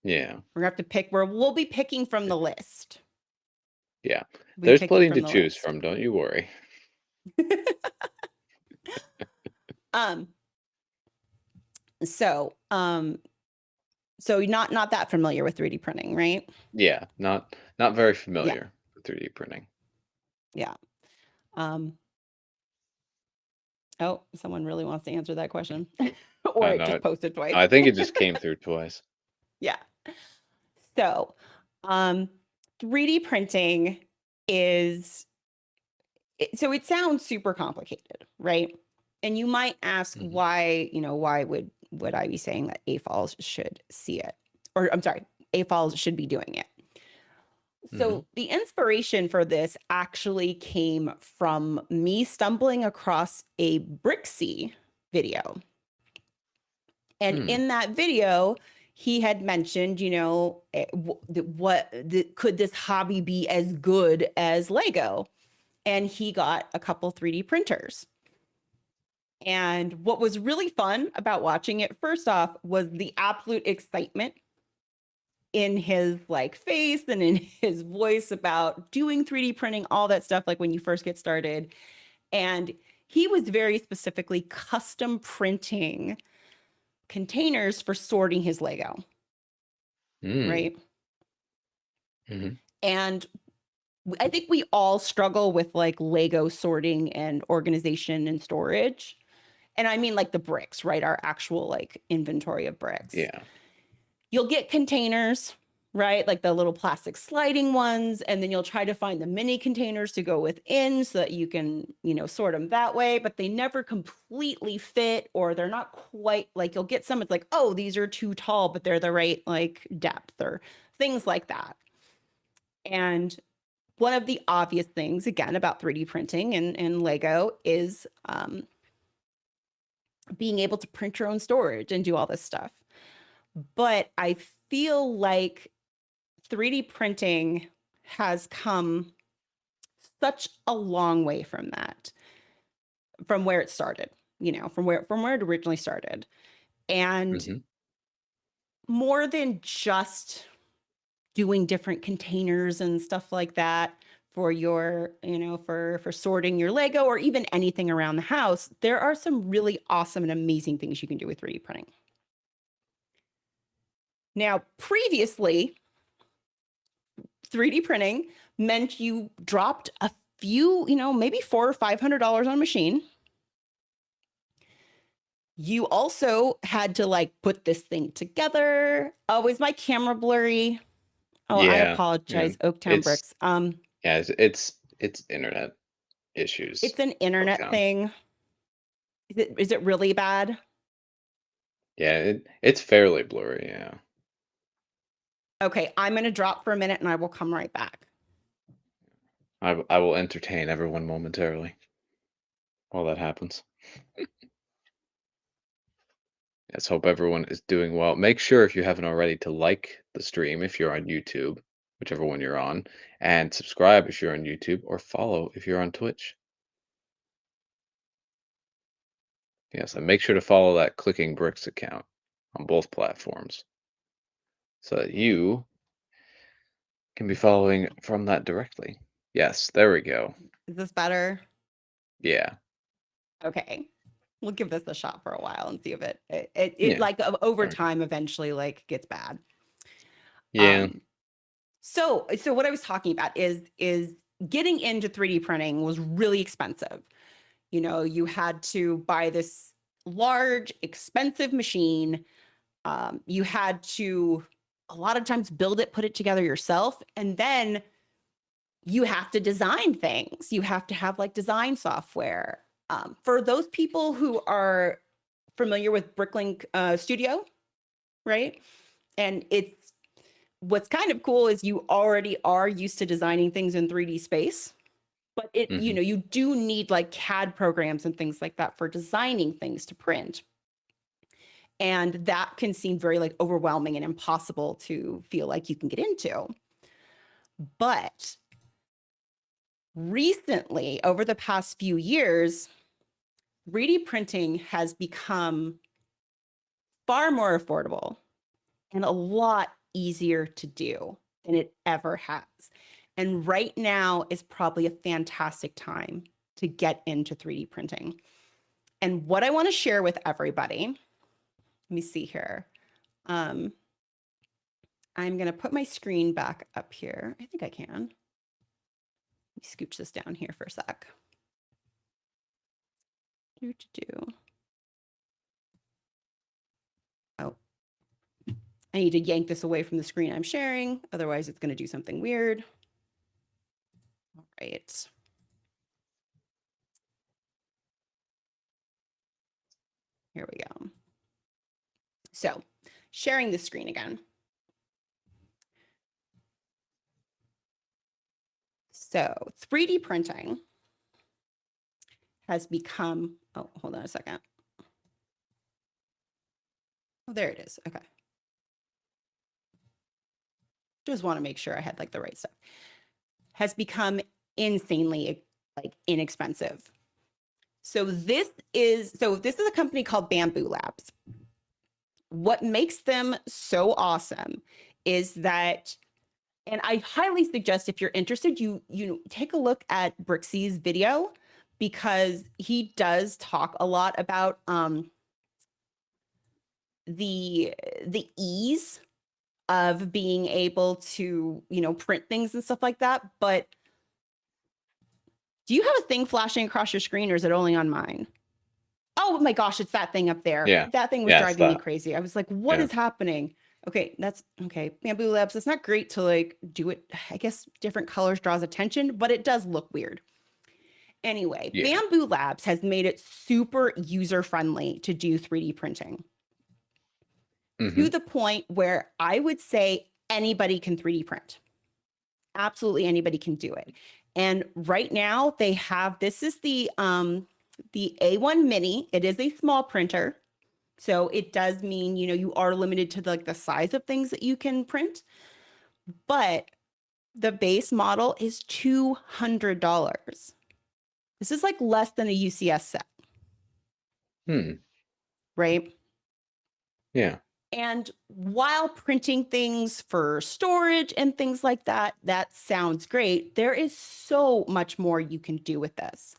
Yeah. We're gonna have to pick. We'll be picking from the list. Yeah. We'll be There's picking plenty from to the choose list. from, don't you worry. So you're not that familiar with 3D printing, right? Yeah, not very familiar with 3D printing. Yeah. Oh, someone really wants to answer that question. Or I it know just it. posted twice. I think it just came through twice. Yeah. So, 3D printing is so it sounds super complicated, right? And you might ask Mhm. why would I be saying that AFOLs should see it? Or I'm sorry, AFOLs should be doing it. So the inspiration for this actually came from me stumbling across a Brixie video. And in that video, he had mentioned, you know, could this hobby be as good as Lego? And he got a couple 3D printers. And what was really fun about watching it, first off, was the absolute excitement in his like face and in his voice about doing 3D printing, all that stuff, like when you first get started. And he was very specifically custom printing containers for sorting his Lego. Right. And I think we all struggle with like Lego sorting and organization and storage. And I mean like the bricks, right? Our actual like inventory of bricks. Yeah. You'll get containers, right? Like the little plastic sliding ones. And then you'll try to find the mini containers to go within so that you can, you know, sort them that way, but they never completely fit, or they're not quite like, you'll get some, it's like, oh, these are too tall, but they're the right like depth or things like that. And one of the obvious things, again, about 3D printing and Lego is being able to print your own storage and do all this stuff. But I feel like 3D printing has come such a long way from that, from where it started, you know, from where it originally started. And more than just doing different containers and stuff like that for your, you know, for sorting your Lego or even anything around the house, there are some really awesome and amazing things you can do with 3D printing. Now, previously, 3D printing meant you dropped a few, you know, maybe $400 or $500 on a machine. You also had to like put this thing together. Oh, is my camera blurry? Oh, I apologize, Oaktown Bricks. Yeah, it's internet issues. It's an internet Oaktown. thing. Is it really bad? Yeah, it's fairly blurry, yeah. Okay, I'm going to drop for a minute and I will come right back. I will entertain everyone momentarily while that happens. Let's hope everyone is doing well. Make sure, if you haven't already, to like the stream if you're on YouTube, whichever one you're on, and subscribe if you're on YouTube, or follow if you're on Twitch. Yes, and make sure to follow that Clicking Bricks account on both platforms so that you can be following from that directly. Yes, there we go. Is this better? Yeah. Okay. We'll give this a shot for a while and see if it Yeah. like over time eventually like gets bad. Yeah. So what I was talking about is getting into 3D printing was really expensive. You know, you had to buy this large, expensive machine. You had to a lot of times build it, put it together yourself, and then you have to design things. You have to have like design software. For those people who are familiar with Bricklink Studio, right? And it's what's kind of cool is you already are used to designing things in 3D space, but it, you know, you do need like CAD programs and things like that for designing things to print. And that can seem very like overwhelming and impossible to feel like you can get into. But recently, over the past few years, 3D printing has become far more affordable and a lot easier to do than it ever has. And right now is probably a fantastic time to get into 3D printing. And what I want to share with everybody, let me see here. I'm going to put my screen back up here. I think I can. Let me scooch this down here for a sec. Oh, I need to yank this away from the screen I'm sharing. Otherwise, it's going to do something weird. All right. Here we go. So sharing the screen again. So 3D printing has become, oh, hold on a second. Oh, there it is. Okay. Just want to make sure I had like the right stuff. Has become insanely like inexpensive. So this is a company called Bamboo Labs. What makes them so awesome is that, and I highly suggest if you're interested, you take a look at Brixie's video, because he does talk a lot about the ease of being able to, print things and stuff like that. But do you have a thing flashing across your screen, or is it only on mine? Oh my gosh, it's that thing up there. Yeah. That thing was Yeah, it's driving me that. crazy. I was like, what Yeah. is happening? Okay, that's okay. Bamboo Labs, it's not great to like do it. I guess different colors draws attention, but it does look weird. Anyway, Yeah. Bamboo Labs has made it super user-friendly to do 3D printing. To the point where I would say anybody can 3D print. Absolutely anybody can do it. And right now they have, this is the A1 Mini. It is a small printer. So it does mean, you are limited to the size of things that you can print. But the base model is $200. This is like less than a UCS set. Right? Yeah. And while printing things for storage and things like that, that sounds great. There is so much more you can do with this.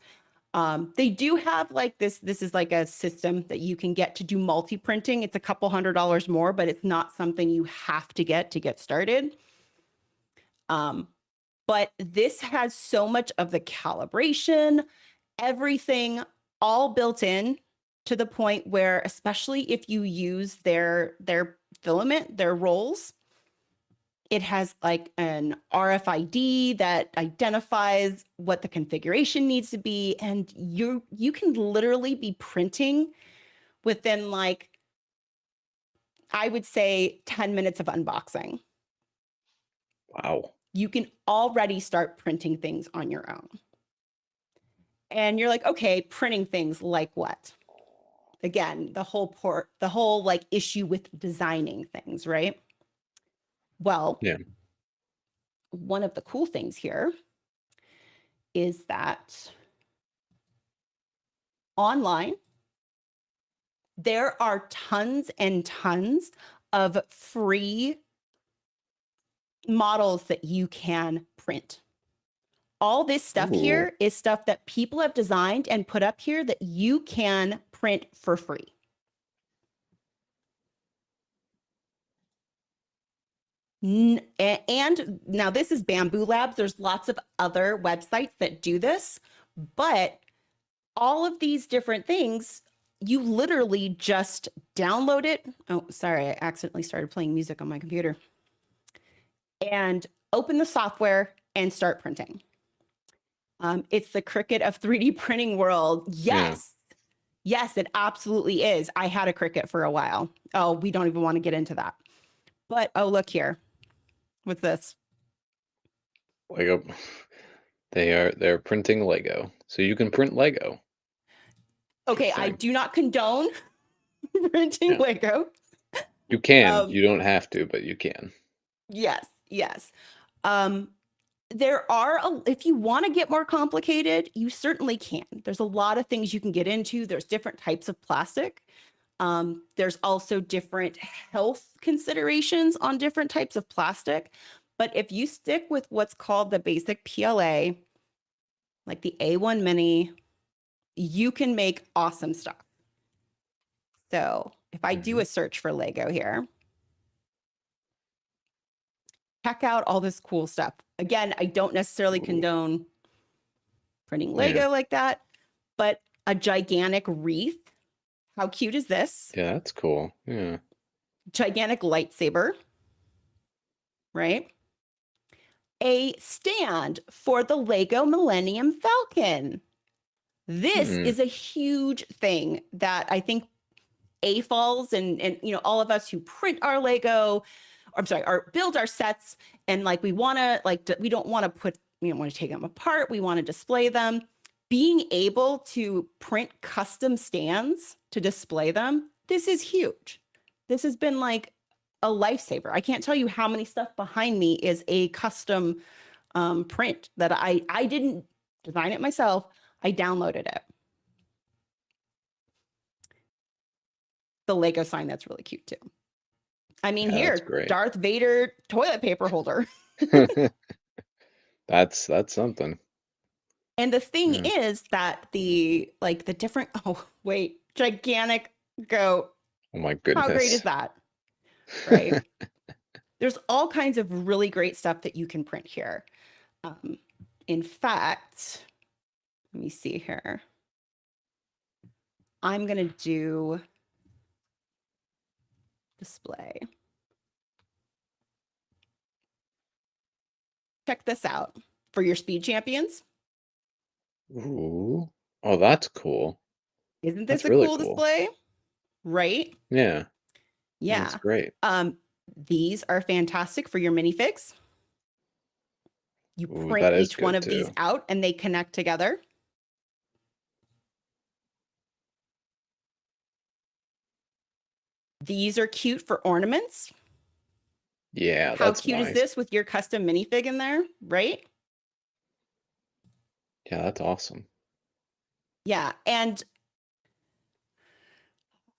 They do have like this is like a system that you can get to do multi-printing. It's a couple $100 more, but it's not something you have to get started. But this has so much of the calibration, everything all built in, to the point where, especially if you use their filament, their rolls, it has like an RFID that identifies what the configuration needs to be. And you can literally be printing within like, I would say 10 minutes of unboxing. Wow. You can already start printing things on your own. And you're like, okay, printing things like what? Again, the whole like issue with designing things, right? Well, Yeah. one of the cool things here is that online, there are tons and tons of free models that you can print. All this stuff here is stuff that people have designed and put up here that you can print for free. And now this is Bamboo Labs. There's lots of other websites that do this, but all of these different things, you literally just download it. Oh, sorry, I accidentally started playing music on my computer. And open the software and start printing. It's the Cricut of 3D printing world. Yes. Yeah. Yes, it absolutely is. I had a Cricut for a while. Oh, we don't even want to get into that. But, oh, look here. What's this? Lego. They're printing Lego. So you can print Lego. Okay, I do not condone printing Lego. You can. You don't have to, but you can. Yes, yes. There are, if you want to get more complicated, you certainly can. There's a lot of things you can get into. There's different types of plastic. There's also different health considerations on different types of plastic. But if you stick with what's called the basic PLA, like the A1 Mini, you can make awesome stuff. So if I do a search for Lego here, check out all this cool stuff. Again, I don't necessarily condone printing Lego like that, but a gigantic wreath. How cute is this? Yeah, that's cool. Yeah. Gigantic lightsaber, right? A stand for the Lego Millennium Falcon. This is a huge thing that I think AFOLs and you know, all of us who print our Lego, I'm sorry, build our sets, and like we want to we don't want to take them apart. We want to display them. Being able to print custom stands to display them, this is huge. This has been like a lifesaver. I can't tell you how many stuff behind me is a custom print that I didn't design it myself. I downloaded it. The Lego sign, that's really cute too. I mean, Yeah, here, that's great. Darth Vader toilet paper holder. That's something. And the thing Yeah. is that the different, oh wait, gigantic goat. Oh my How great goodness. is that? Right? There's all kinds of really great stuff that you can print here. In fact, let me see here. I'm going to do display. Check this out for your speed champions. Ooh. Oh, that's cool. Isn't That's this a really cool cool. display? Right? Yeah. Yeah. That's great. These are fantastic for your minifigs. You Ooh, print that is each one good of these too. out and they connect together. These are cute for ornaments. Yeah, How that's cute is nice. this with your custom minifig in there, right? Yeah, that's awesome. Yeah, and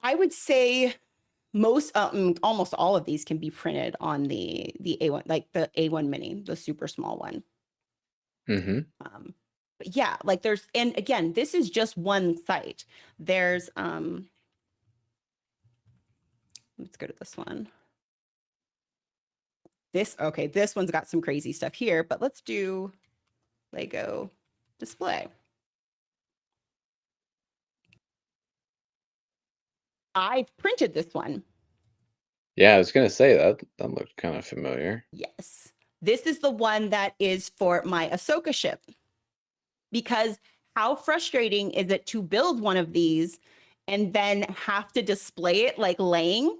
I would say almost all of these can be printed on the A1, like the A1 mini, the super small one. Mm-hmm. But yeah, like and again, this is just one site. There's let's go to this one. This one's got some crazy stuff here, but let's do Lego display. I printed this one. Yeah, I was gonna say that looked kind of familiar. Yes. This is the one that is for my Ahsoka ship. Because how frustrating is it to build one of these and then have to display it like laying?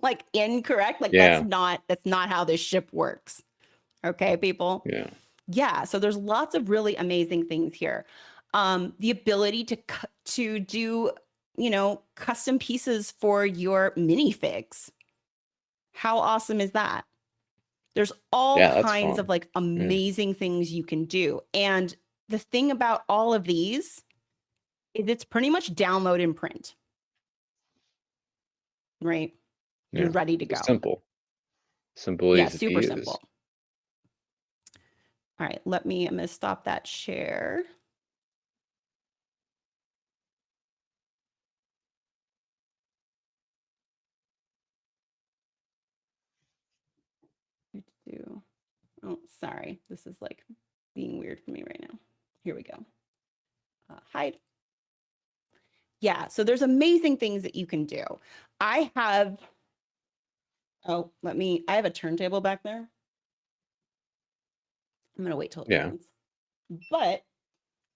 Like incorrect? Like Yeah. that's not how this ship works. Okay, people? Yeah. Yeah, so there's lots of really amazing things here. The ability to do, you know, custom pieces for your minifigs. How awesome is that? There's all Yeah, that's kinds fun. of like amazing things you can do. And the thing about all of these is it's pretty much download and print. Right? You're Yeah. ready to go. Simple. Simple, Yeah, easy to super use. simple. All right, I'm going to stop that share. Oh, sorry. This is like being weird for me right now. Here we go. Hide. Yeah, so there's amazing things that you can do. I have a turntable back there. I'm going to wait till it turns. But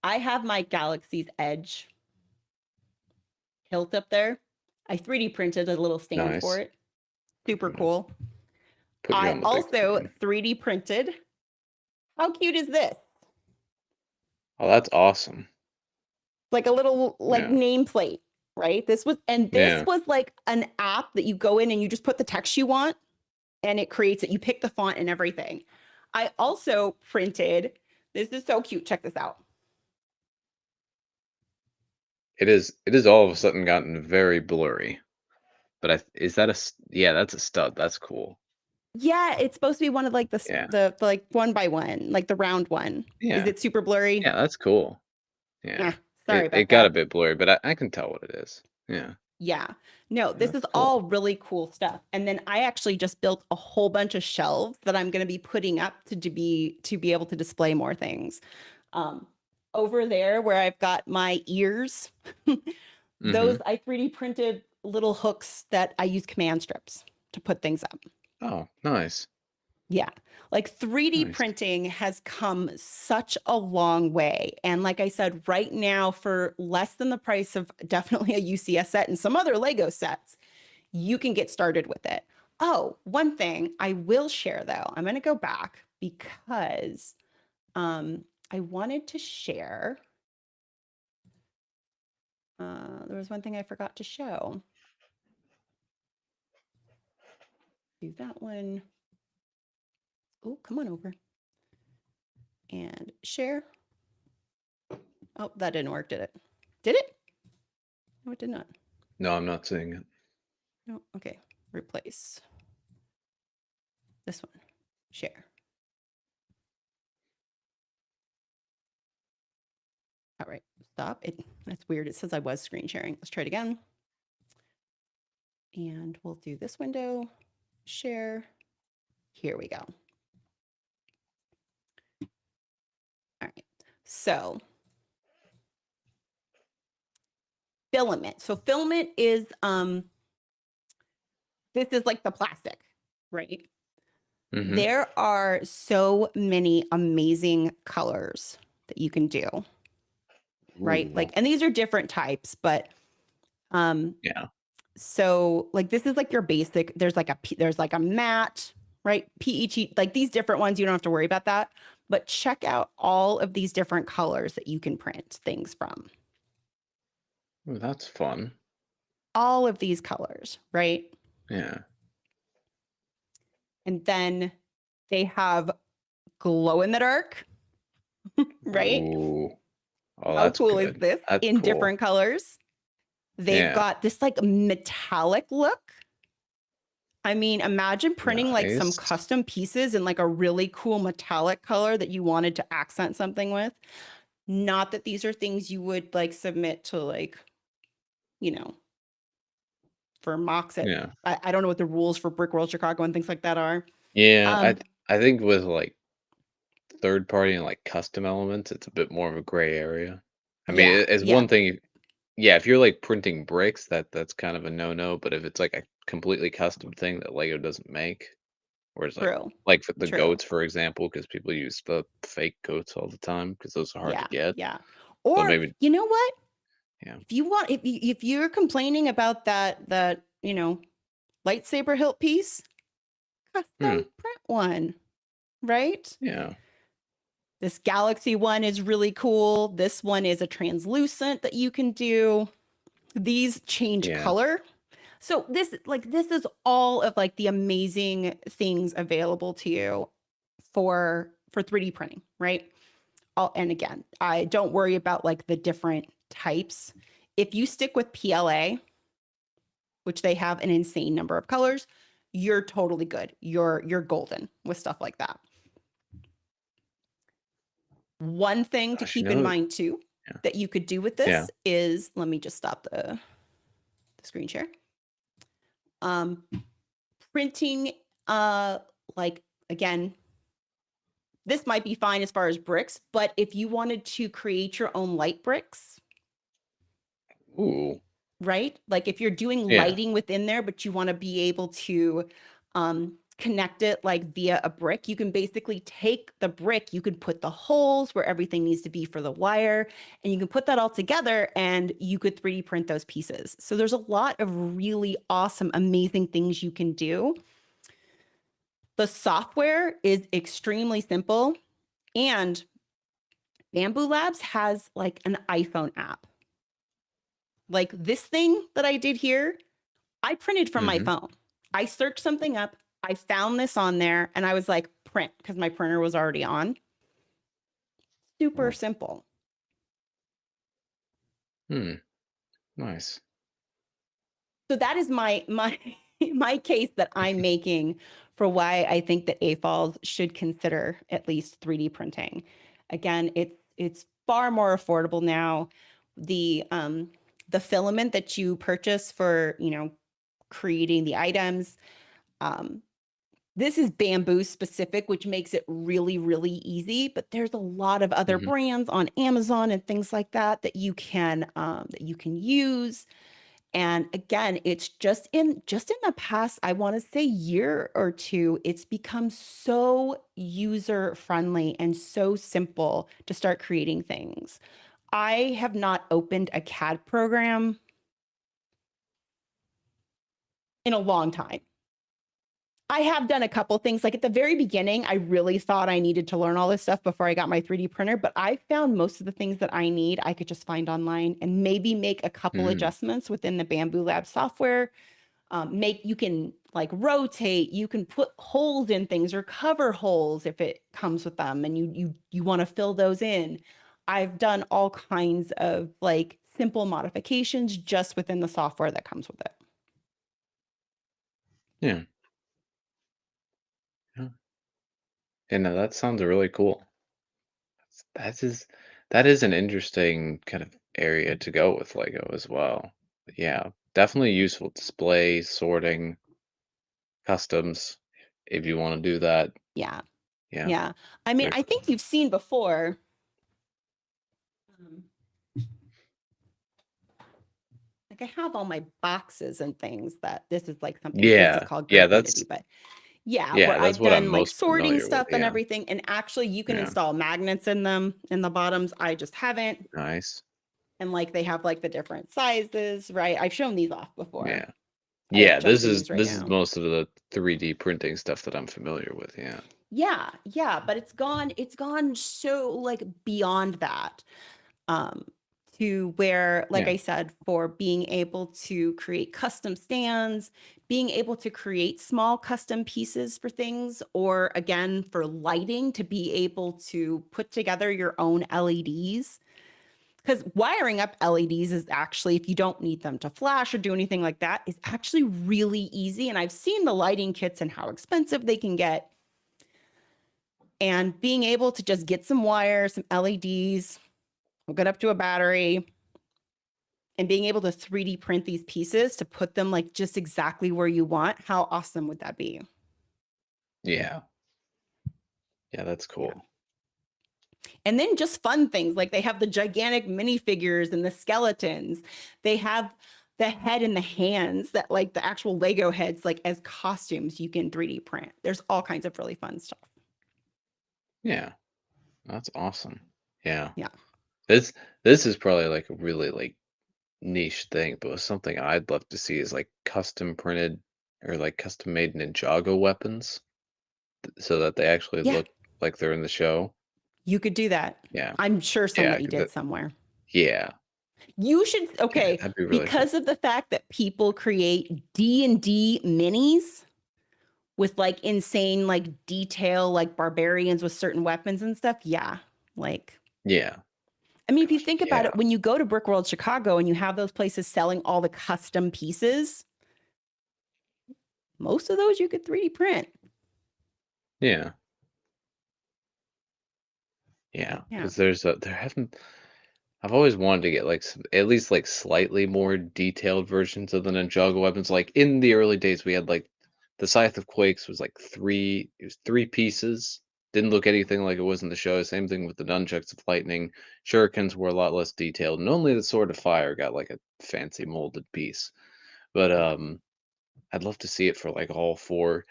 I have my Galaxy's Edge hilt up there. I 3D printed a little stand for it. Super cool. I also 3D printed. How cute is this? Oh, that's awesome. Like a little nameplate, right? This was like an app that you go in and you just put the text you want and it creates it. You pick the font and everything. I also printed, this is so cute. Check this out. It is all of a sudden gotten very blurry. But that's a stud. That's cool. Yeah, it's supposed to be one of like the like 1x1, like the round one. Yeah. Is it super blurry? Yeah, that's cool. Yeah. Sorry about that. It got a bit blurry, but I can tell what it is. Yeah. Yeah. No, this is all really cool stuff. And then I actually just built a whole bunch of shelves that I'm going to be putting up to be able to display more things. Over there where I've got my ears, those I 3D printed little hooks that I use command strips to put things up. Oh, nice. Yeah. Like 3D Nice. printing has come such a long way. And like I said, right now, for less than the price of definitely a UCS set and some other Lego sets, you can get started with it. Oh, one thing I will share though, I'm going to go back because I wanted to share. There was one thing I forgot to show. Do that one. Oh, come on over. And share. Oh, that didn't work, did it? Did it? No, it did not. No, I'm not seeing it. No, okay. Replace. This one. Share. All right, stop. That's weird. It says I was screen sharing. Let's try it again. And we'll do this window. Share. Here we go. All right. So filament. So filament is this is like the plastic, right? Mhm. There are so many amazing colors that you can do, right? Ooh, Like, and these are different types, but yeah. so like this is like your basic, there's like a matte, right? PET, like these different ones, you don't have to worry about that. But check out all of these different colors that you can print things from. Ooh, that's fun. All of these colors, right? Yeah. And then they have glow in the dark, right? Ooh. Oh, How that's cool is good. this? That's In cool. different colors. They've Yeah. got this like metallic look. I mean, imagine printing like some Nice. custom pieces in like a really cool metallic color that you wanted to accent something with. Not that these are things you would like submit to like, you know, for mocks at, Yeah. I don't know what the rules for Brick World Chicago and things like that are. Yeah, Um, I think with, like, third party and, like, custom elements, it's a bit more of a gray area. I mean, yeah, it's yeah, one thing yeah, if you're, like, printing bricks, that's kind of a no-no, but if it's, like, a completely custom thing that Lego doesn't make, where it's true, like for the true. goats, for example, because people use the fake goats all the time because those are hard to Yeah, get. yeah. So Or maybe you know what? yeah. If you want, if you're complaining about that, you know, lightsaber hilt piece, Hmm, custom print one, right? yeah, This galaxy one is really cool. This one is a translucent that you can do. These change yeah. color. So this is all of like the amazing things available to you for 3D printing, right? And again, I don't worry about like the different types. If you stick with PLA, which they have an insane number of colors, you're totally good. You're golden with stuff like that. One thing to Gosh, you keep in know mind too yeah. that you could do with Yeah. this is, let me just stop the screen share. Printing, like again, this might be fine as far as bricks, but if you wanted to create your own light bricks, Ooh, right? Like if you're doing yeah, lighting within there, but you want to be able to connect it like via a brick, you can basically take the brick, you can put the holes where everything needs to be for the wire, and you can put that all together and you could 3D print those pieces. So there's a lot of really awesome, amazing things you can do. The software is extremely simple, and Bamboo Labs has like an iPhone app. Like this thing that I did here, I printed from my mhm. phone. I searched something up, I found this on there, and I was like, print, because my printer was already on. Super Oh, simple. nice. So that is my my case that I'm making for why I think that AFOLs should consider at least 3D printing. Again, it's far more affordable now. The filament that you purchase for, you know, creating the items, this is bamboo specific, which makes it really, really easy. But there's a lot of other Mhm. brands on Amazon and things like that that you can use. And again, it's just in the past, I want to say year or two, it's become so user friendly and so simple to start creating things. I have not opened a CAD program in a long time. I have done a couple things. Like at the very beginning, I really thought I needed to learn all this stuff before I got my 3D printer, but I found most of the things that I need, I could just find online and maybe make a couple Mm, adjustments within the Bamboo Lab software. You can like rotate, you can put holes in things or cover holes if it comes with them and you want to fill those in. I've done all kinds of like simple modifications just within the software that comes with it. yeah. Yeah. And that sounds really cool. That is that is an interesting kind of area to go with Lego as well. Yeah, definitely useful display, sorting, customs, if you want to do that. Yeah. Yeah, Yeah. I mean, very I cool. think you've seen before. um, like I have all my boxes and things that this is like something, this is Yeah, called yeah, grid unity, but yeah, where that's I've what I'm done like most sorting familiar with. stuff and Yeah, everything. And actually you can yeah, install magnets in them in the bottoms. I just haven't. nice. And like they have like the different sizes, right? I've shown these off before. Yeah, I have yeah. junk in these right This is now. most of the 3D printing stuff that I'm familiar with. Yeah, Yeah, but it's gone so like beyond that. Um, to where, like yeah, I said, for being able to create custom stands, being able to create small custom pieces for things, or again, for lighting, to be able to put together your own LEDs. Because wiring up LEDs is actually, if you don't need them to flash or do anything like that, is actually really easy. And I've seen the lighting kits and how expensive they can get. And being able to just get some wires, some LEDs, hook it up to a battery, and being able to 3D print these pieces to put them like just exactly where you want, how awesome would that be? yeah, yeah. That's Yeah. cool. And then just fun things like they have the gigantic minifigures and the skeletons. They have the head and the hands that like the actual Lego heads, like as costumes you can 3D print. There's all kinds of really fun stuff. Yeah, that's awesome. Yeah, Yeah. this this is probably like a really like niche thing, but something I'd love to see is like custom printed or like custom made Ninjago weapons so that they actually Yeah. look like they're in the show. You could do that. Yeah. I'm sure Yeah, somebody 'cause did somewhere. yeah. You should, Yeah, okay, that'd be really fun. because of the fact that people create D&D minis with like insane like detail, like barbarians with certain weapons and stuff. Yeah. Like, Yeah. I mean, if you Gosh, think about yeah. it, when you go to Brick World Chicago and you have those places selling all the custom pieces, most of those you could 3D print. Yeah. Yeah. Yeah. Because there haven't I've always wanted to get like some, at least like slightly more detailed versions of the Ninjago weapons. Like in the early days, we had like the Scythe of Quakes was like it was three pieces. Didn't look anything like it was in the show. Same thing with the Nunchucks of Lightning. Shurikens were a lot less detailed, and only the Sword of Fire got like a fancy molded piece. But Yeah. I'd love to see it for like all four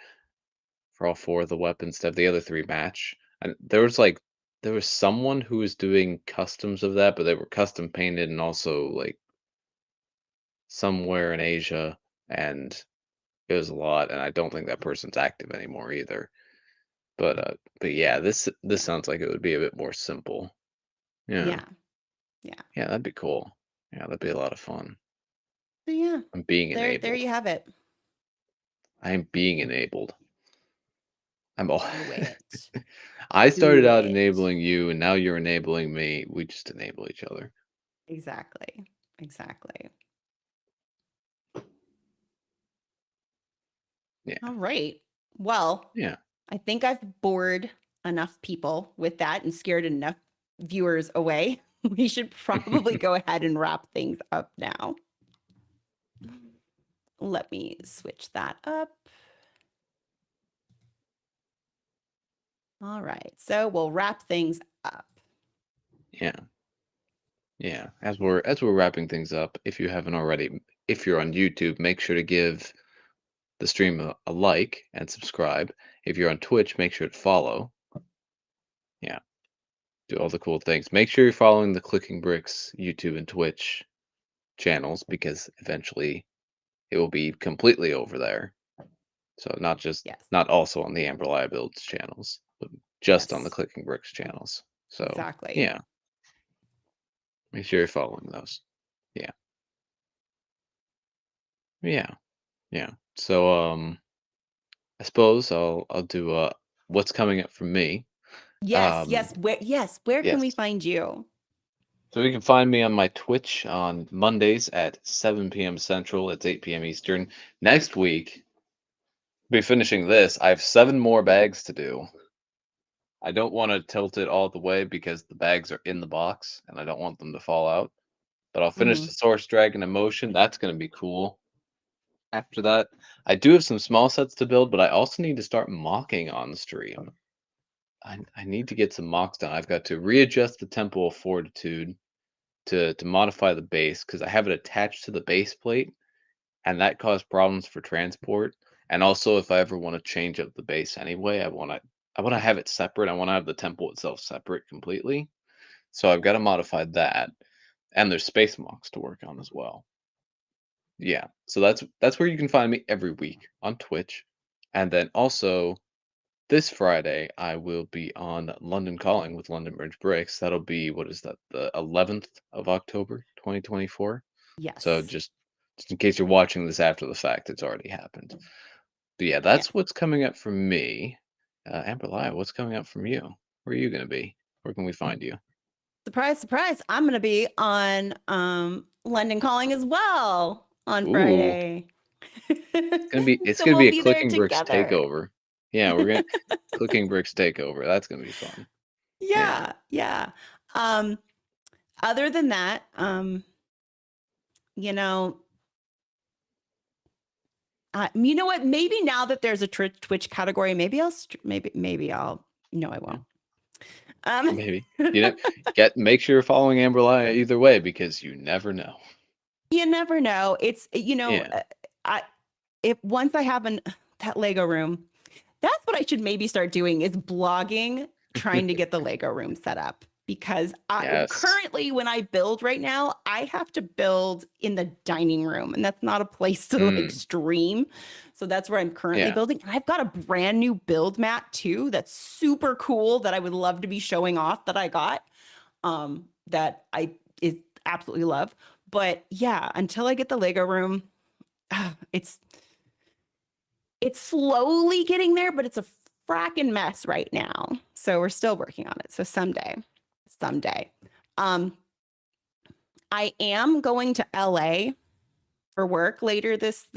of the weapons to have the other three match. And there was someone who was doing customs of that, but they were custom painted and also like somewhere in Asia, and it was a lot. And I don't think that person's active anymore either. But yeah, this Yeah. sounds like it would be a bit more simple. Yeah, Yeah. Yeah. yeah, that'd be cool. Yeah, that'd be a lot of fun. So yeah. I'm being There enabled. you have it. I am being enabled. I'm all. Do it. I started Do out it. enabling you, and now you're enabling me. We just enable each other. Exactly. Exactly. Yeah, All right. Well, yeah. I think I've bored enough people with that and scared enough viewers away. We should probably go ahead and wrap things up now. Let me switch that up. All right. So we'll wrap things up. Yeah. Yeah, as we're wrapping things up, if you haven't already, if you're on YouTube, make sure to give the stream a like and subscribe. If you're on Twitch, make sure to follow. Yeah, do all the cool things. Make sure you're following the Clicking Bricks YouTube and Twitch channels because eventually it will be completely over there. So Yes. not also on the Amber Lie Builds channels, but just on the Yes. Clicking Bricks channels. So Exactly. yeah, make sure you're following those. Yeah, yeah, yeah. So I suppose I'll do what's coming up from me. Yes. Um, Yes. Where can yes. we find you? So you can find me on my Twitch on Mondays at 7 p.m. Central. It's 8 p.m. Eastern. Next week, be finishing this. I have 7 more bags to do. I don't want to tilt it all the way because the bags are in the box and I don't want them to fall out. But I'll finish Hmm. the Source Dragon Emotion. That's going to be cool. After that, I do have some small sets to build, but I also need to start mocking on the stream. I need to get some mocks done. I've got to readjust the Temple of Fortitude to modify the base because I have it attached to the base plate, and that caused problems for transport. And also, if I ever want to change up the base anyway, I want to have it separate. I want to have the temple itself separate completely. So I've got to modify that, and there's space mocks to work on as well. Yeah, so that's where you can find me every week on Twitch, and then also this Friday I will be on London Calling with London Bridge Bricks. That'll be what is that, the 11th of October, 2024. So Yes. just in case you're watching this after the fact, it's already happened. But yeah, Yes. that's what's coming up from me. Amber Lie, what's coming up from you? Where are you gonna be? Where can we find you? Surprise, surprise. I'm going to be on London Calling as well on Ooh, Friday. it's So gonna we'll be a be there Clicking Bricks together. takeover. Yeah, we're gonna Clicking Bricks takeover. That's gonna be fun. Yeah. Yeah, yeah. Um, other than that, you know, you know what? Maybe now that there's a Twitch category, maybe I'll. No, I Yeah. won't. Maybe. You know, make sure you're following Amber Lie either way because you never know. You never know. It's Yeah. I if once I have that Lego room, that's what I should maybe start doing is blogging, trying to get the Lego room set up because Yes. currently when I build right now, I have to build in the dining room and that's not a place to like Mm, stream. So that's where I'm currently yeah. building. And I've got a brand new build mat too that's super cool that I would love to be showing off that I got that I is absolutely love. But yeah, until I get the Lego room, it's slowly getting there, but it's a fracking mess right now. So we're still working on it. So someday. Um, I am going to LA for work later this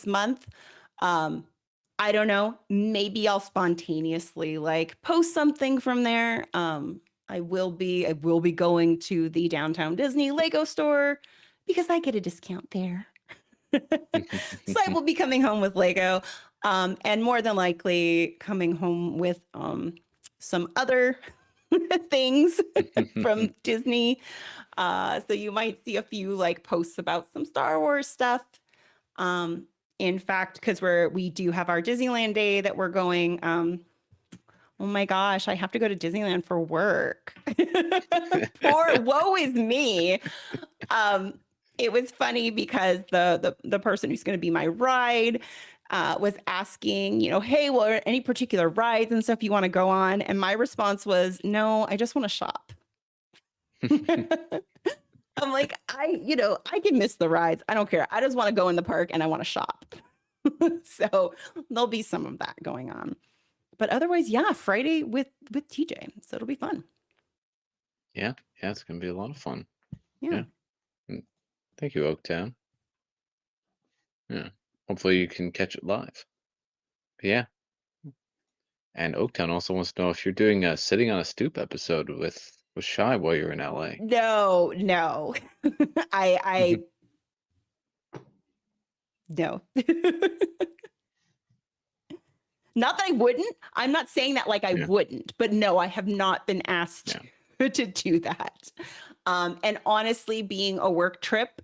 month. Um, I don't know. Maybe I'll spontaneously like post something from there. I will be going to the downtown Disney Lego store because I get a discount there. So I will be coming home with Lego, and more than likely coming home with some other things from Disney. So you might see a few like posts about some Star Wars stuff. In fact, because we do have our Disneyland day that we're going. Oh my gosh, I have to go to Disneyland for work. Poor woe is me. Um, it was funny because the person who's going to be my ride was asking, hey, well, are any particular rides and stuff you want to go on? And my response was, no, I just want to shop. I'm like, I can miss the rides. I don't care. I just want to go in the park and I want to shop. So there'll be some of that going on. But otherwise, yeah, Friday with TJ. So it'll be fun. Yeah, yeah, it's gonna be a lot of fun. Yeah. Yeah. Mm, thank you, Oaktown. Yeah. Hopefully you can catch it live. But yeah. And Oaktown also wants to know if you're doing a sitting on a stoop episode with Shy while you're in LA. No, no. I no. Not that I wouldn't. I'm not saying that like I Yeah. wouldn't, but no, I have not been asked Yeah. to do that. And honestly, being a work trip,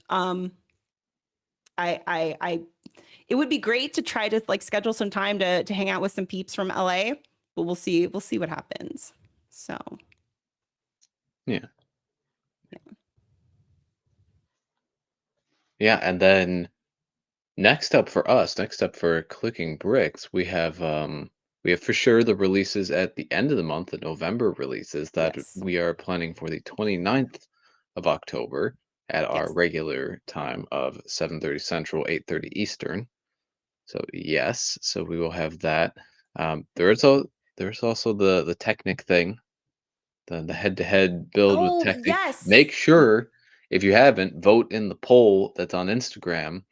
it would be great to try to like schedule some time to hang out with some peeps from LA, but we'll see what happens. So Yeah. Yeah, and then next up for Clicking Bricks, we have for sure the releases at the end of the month, the November releases that yes, we are planning for the 29th of October at our yes. regular time of 7:30 Central, 8:30 Eastern. So yes, so we will have that. There's also the Technic thing, the head-to-head build with Oh, Technic. Make yes. sure if you haven't, vote in the poll that's on Instagram.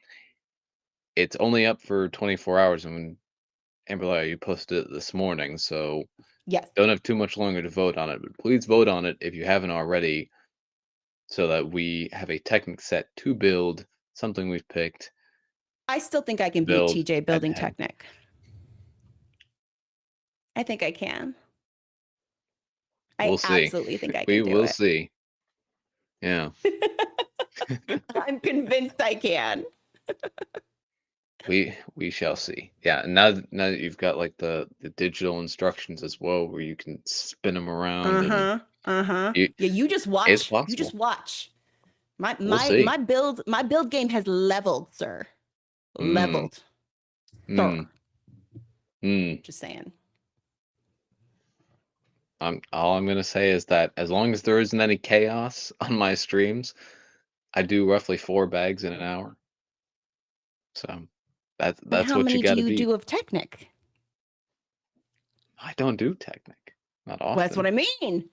It's only up for 24 hours, and Amberlya, you posted it this morning, so Yes. don't have too much longer to vote on it, but please vote on it if you haven't already, so that we have a Technic set to build, something we've picked, I still think I can beat build TJ building head-to-head. Technic. I think I can. We'll I see. absolutely think I We can do will it. see. Yeah. I'm convinced I can. We shall see. Yeah, and now that you've got like the digital instructions as well, where you can spin them around and you, Yeah, you just it's watch. You just possible. watch. My We'll my see. my build game has leveled, sir. Mm, Leveled. mm, Sir. mm. Just saying. All I'm gonna say is that as long as there isn't any chaos on my streams, I do roughly 4 bags in an hour. So that's And that's how what you many do got to you beat. do of Technic? I don't do Technic, not Well, that's what often. I mean.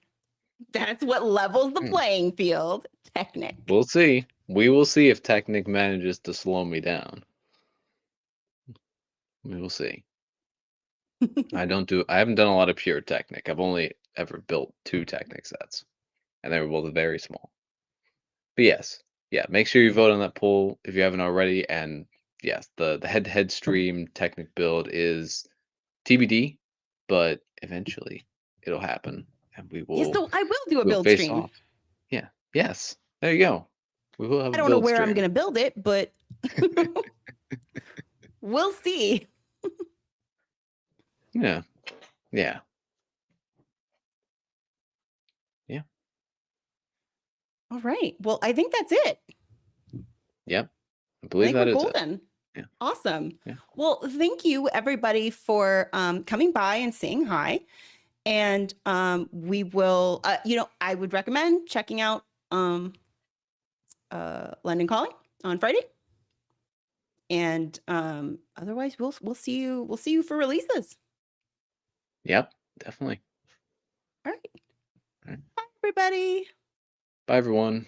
That's what levels the Hmm. playing field. Technic. We'll see. We will see if Technic manages to slow me down. We will see. I haven't done a lot of pure Technic. I've only ever built 2 Technic sets, and they were both very small. But yes, yeah, make sure you vote on that poll if you haven't already. And yes, the head-to-head stream Technic build is TBD, but eventually it'll happen, and Yes, so I will do a we'll build face stream. off. Yeah. Yes. There you go. We will have I a don't know build where I'm stream. going to build it, but we'll see. Yeah. Yeah. Yeah. All right. Well, I think that's it. Yep. I I believe think that we're is it. golden. Yeah. Awesome. Yeah. Well, thank you everybody for coming by and saying hi. And we will, I would recommend checking out London Calling on Friday. And otherwise, we'll see you for releases. Yep. Definitely. All right. All right. Bye, everybody. Bye, everyone.